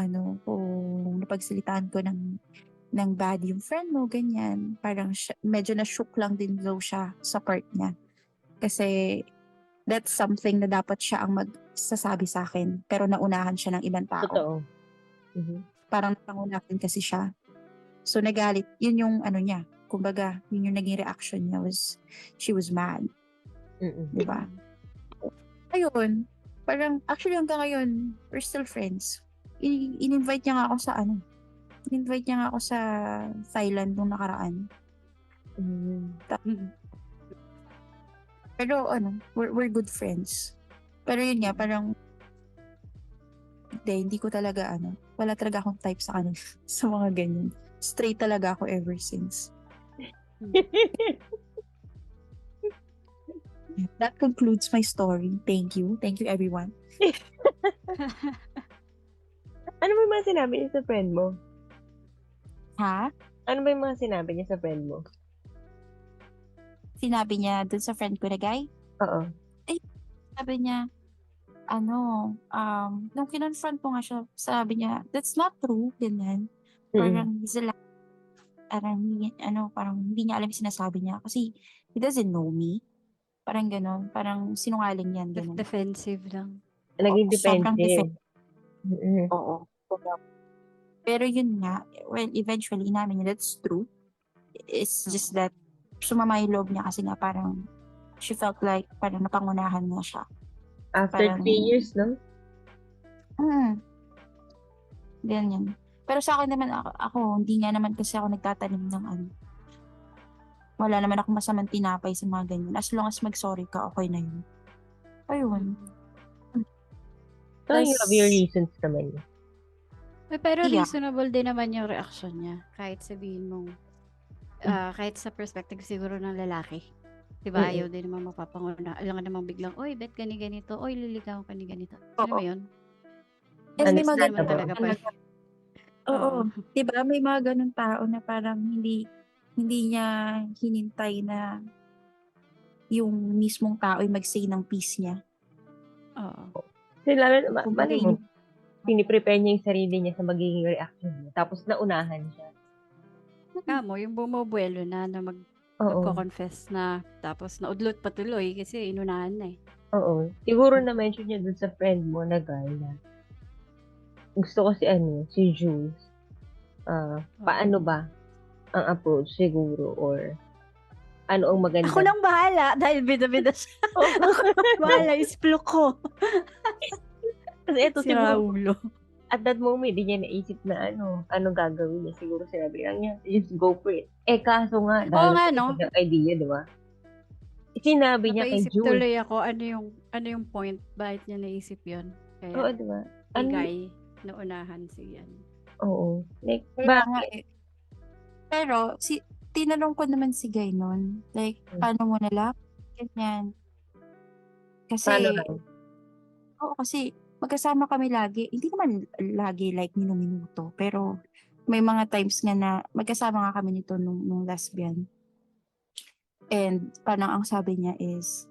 napagsalitaan ko ng bad yung friend mo, ganyan. Parang medyo na-shook lang din daw siya sa part niya. Kasi, that's something na dapat siya ang magsasabi sa akin. Pero naunahan siya ng ibang tao. Totoo. Parang napangunahan kasi siya. So, nagalit. Yun yung niya. Kumbaga, yun yung naging reaction niya she was mad. Diba? Ayun. Parang, actually hanggang ngayon, we're still friends. In-invite niya nga ako sa in-invite niya nga ako sa Thailand nung nakaraan. Pero we're good friends. Pero yun nga, parang hindi ko talaga wala talaga akong type sa kanila sa mga ganyan. Straight talaga ako ever since. That concludes my story. Thank you. Thank you, everyone. Ano ba yung mga sinabi niya sa friend mo? Ha? Ano ba yung mga sinabi niya sa friend mo? Sinabi niya dun sa friend ko na guy? Oo. Sabi niya, nung kinonfront ko nga siya, sabi niya, that's not true, ganyan. Parang he's a parang hindi niya alam yung sinasabi niya kasi he doesn't know me. Parang gano'n. Parang sinungaling yan, gano'n. Defensive lang. Naging Sobrang defensive. Oo. Pero yun nga, well, eventually, namin niya, that's true. It's just that, sumama yung loob niya kasi nga parang, she felt like, parang napangunahan na siya. After 3 years, no? Ganyan. Pero sa akin naman, ako, hindi nga naman kasi ako nagtatanim ng wala naman akong masamang tinapay sa mga ganyan. As long as mag-sorry ka, okay na yun. Ayun. So, you have your reasons naman. Pero Yeah. reasonable din naman yung reaction niya. Kahit sabihin mong, kahit sa perspective siguro ng lalaki. Diba, ayaw din naman mapapanguna. Alam nga naman biglang, oy, bet ganito. Oy, liligawan ka ni ganito. Ano mo yun? And may mga naman ganun talaga pa. Oo. Diba, may mga ganun tao na parang hindi niya hinintay na yung mismong tao ay mag-say ng peace niya. Oo. Kasi lalo, Kumbaga, mali mo, piniprepare niya yung sarili niya sa magiging reaction niya. Tapos naunahan siya. Kamo, yung bumubuelo na magko-confess na tapos naudlot patuloy kasi inunahan na eh. Oo. Siguro na-mention niya dun sa friend mo na guy na gusto ko si Jules. Paano ba ang approach siguro or ano ang maganda? Ako lang bahala dahil bida-bida siya. Ako lang bahala, isplok ko. Kasi eto Si siguro, Raulo. at that moment, di niya naisip na anong gagawin niya. Siguro sinabi lang niya, just go for it. Kaso nga, Oo dahil nga, sa no? kanyang idea, di ba? Sinabi niya kay Napaisip Jules. tuloy ako ano yung point bakit niya naisip yon. Oo, Kaya di ba? si Guy naunahan si yan. Oo. Like, Kaya nga bakit? eh. Pero, tinanong ko naman si Guy nun, like, paano mo nalap? Ganyan. Paano Kasi, lang? oo, kasi magkasama kami lagi. Hindi naman lagi like minuto, pero may mga times nga na magkasama nga kami nito nung lesbian. And parang ang sabi niya is,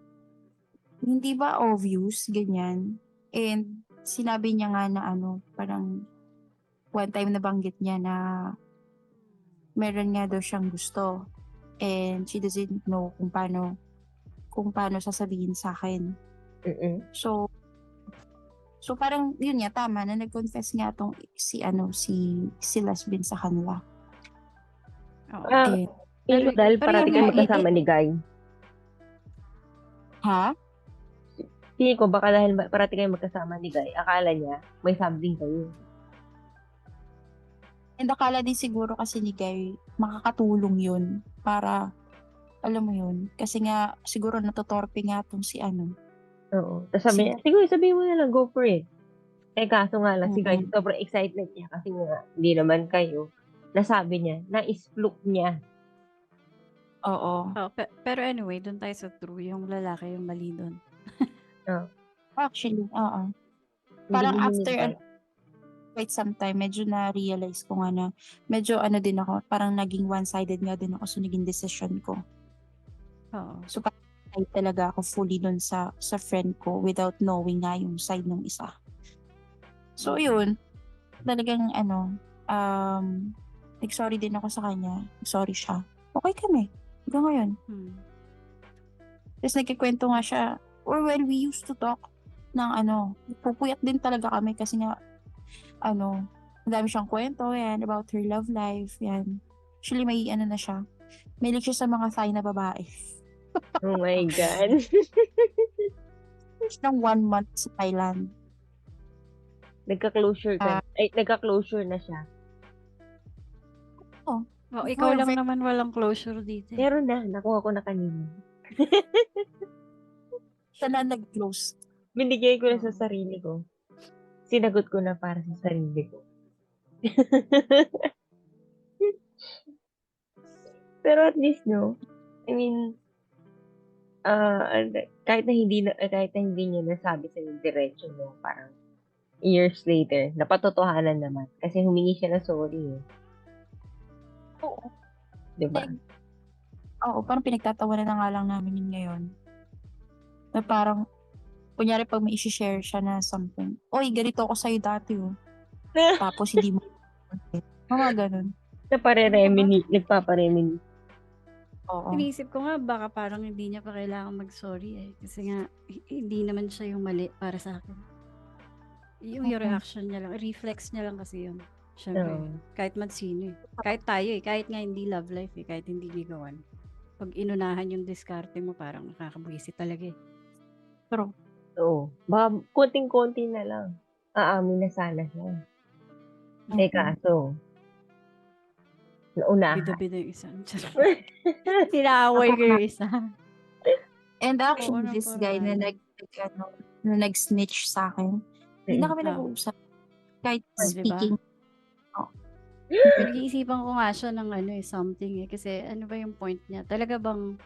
hindi ba obvious, ganyan. And sinabi niya nga na parang one time nabanggit niya na meron nga daw siyang gusto. And she doesn't know kung paano sasabihin sa akin. Mm-mm. So parang yun nga tama na nag-confess nga tong si lesbian sa kanila. Oo. Eh, Tingin ko dahil pero parati yun kayo nga, magkasama ni Guy. ha? Tingin ko baka dahil parati kayo magkasama ni Guy, akala niya may something kayo. And akala din siguro kasi ni Guy makakatulong yun para alam mo yun. Kasi nga siguro natotorpe nga tong si Oo. Tapos sabi niya, sige, sabihin mo na lang, go for it. Kaso nga lang, si Guy, Mm-mm. sobrang excited niya kasi nga, hindi naman kayo. Nasabi niya, na-splook niya. Oo. Oh, pero anyway, doon tayo sa true. Yung lalaki yung mali doon. Actually, oo. Hindi Parang mo after hinintay. quite some time, medyo na-realize ko nga na medyo din ako, parang naging one-sided nga din ako sa naging decision ko. Oo. So, parang side talaga ako fully dun sa friend ko without knowing nga yung side ng isa. So, yun. Talagang nag-sorry din ako sa kanya. Sorry siya. Okay kami. Hanggang ngayon. Tapos nagkikwento nga siya, or when we used to talk ng pupuyat din talaga kami kasi nga, ang dami siyang kwento, yan, about her love life, yan. Actually, may na siya. May siya sa mga Thai na babae. Oh my God. Ng 1 month sa Thailand. Nagka-closure ka. Nagka-closure na siya. Oh, ikaw Well, lang naman walang closure dito. Meron na. Nakuha ko na kanina. Sana nag-close. Binigay ko na sa sarili ko. Sinagot ko na para sa sarili ko. Pero at least, no? I mean, kahit na hindi niya nasabi sa diretso, no? Parang years later, napatotohanan naman. Kasi humingi siya ng sorry, eh. Oo. Diba? Oo, parang pinagtatawanan na nga lang namin yun ngayon. Na parang, kunyari pag may isi-share siya na something, oy, ganito ako sa'yo dati, oh. Tapos hindi mo, mga ganun. Nagpaparemini. Oo. Inisip ko nga, baka parang hindi niya pa kailangan mag-sorry eh. Kasi nga, hindi naman siya yung mali para sa akin. Yung reaction niya lang, reflex niya lang kasi yun. Siyempre, kahit man sino eh. Kahit tayo eh, kahit nga hindi love life eh, kahit hindi ligawan. Pag inunahan yung diskarte mo, parang nakakabwisit talaga eh. Pero, Oo. Baka konting-konti na lang. Aamin na sana siya. Kaso, naunahan. Bida-bida yung isa. Sinaway ko yung isa. And actually, Oo, this guy na nag-snitch sa akin, hindi na kami nag-uusap. Kahit speaking. Pinag-iisipan ko nga siya ng something eh. Kasi ano ba yung point niya? Talaga bang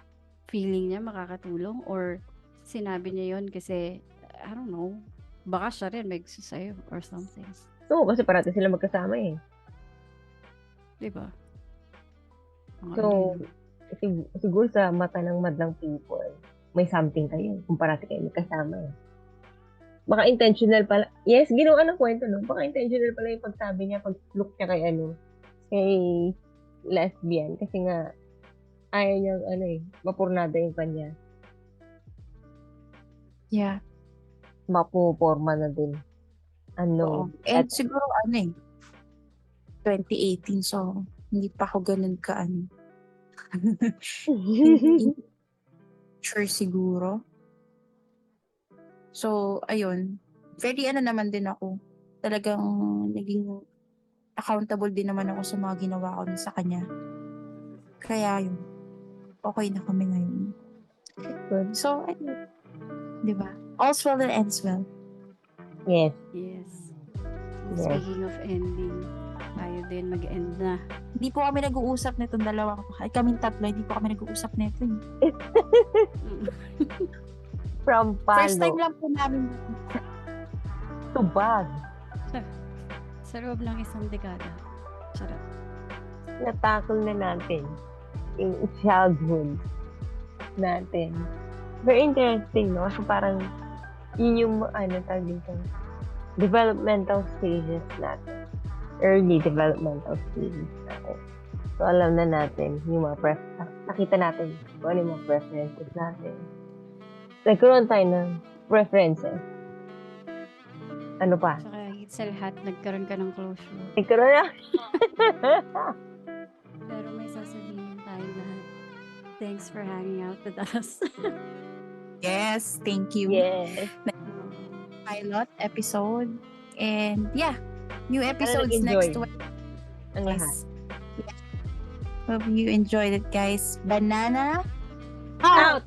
feeling niya makakatulong? Or sinabi niya yun kasi, I don't know, baka siya rin may gusto sa'yo or something. Oo, kasi parati sila magkasama eh. Diba? So, siguro sa mata ng madlang people, may something kayo kung parati kayo magkasama eh. Baka intentional pala. Yes, ginawa ng kwento, no? Baka intentional pala yung pagsabi niya, pag-look niya kay lesbian. Kasi nga, ayaw niyang, mapurnada yung kanya. Yeah. Mapuporma na din. Oo. And siguro 2018, so hindi pa ako ganun sure siguro. So, ayun. very naman din ako. Talagang naging accountable din naman ako sa mga ginawa ko sa kanya. Kaya yun, okay na kami ngayon. Good. So, ayun. Di ba? All's well that ends well. Yes. Yes. Yes. Speaking of ending, tayo din mag-end na. Hindi po kami nag-uusap nitong dalawang to. Ay, kaming tatlo, hindi po kami nag-uusap nito. From First time palo lang po namin. to bag. Sa loob ng isang dekada. Charot. Natakol na natin yung childhood natin. Very interesting, no? So, parang yun yung, tawag dito, developmental stages natin. Early developmental stages natin. So, alam na natin yung mga nakita natin kung ano yung mga preferences natin. Nagkaroon tayo ng preferences. Ano pa? Tsaka higit sa lahat, nagkaroon ka ng closure. Nagkaroon na. Pero may sasabihin tayo lahat. Thanks for hanging out with us. Yes, thank you. Yes. Pilot episode. And yeah, new episodes nag-enjoy? next week. Ang lahat. Hope you enjoyed it, guys. Banana Out!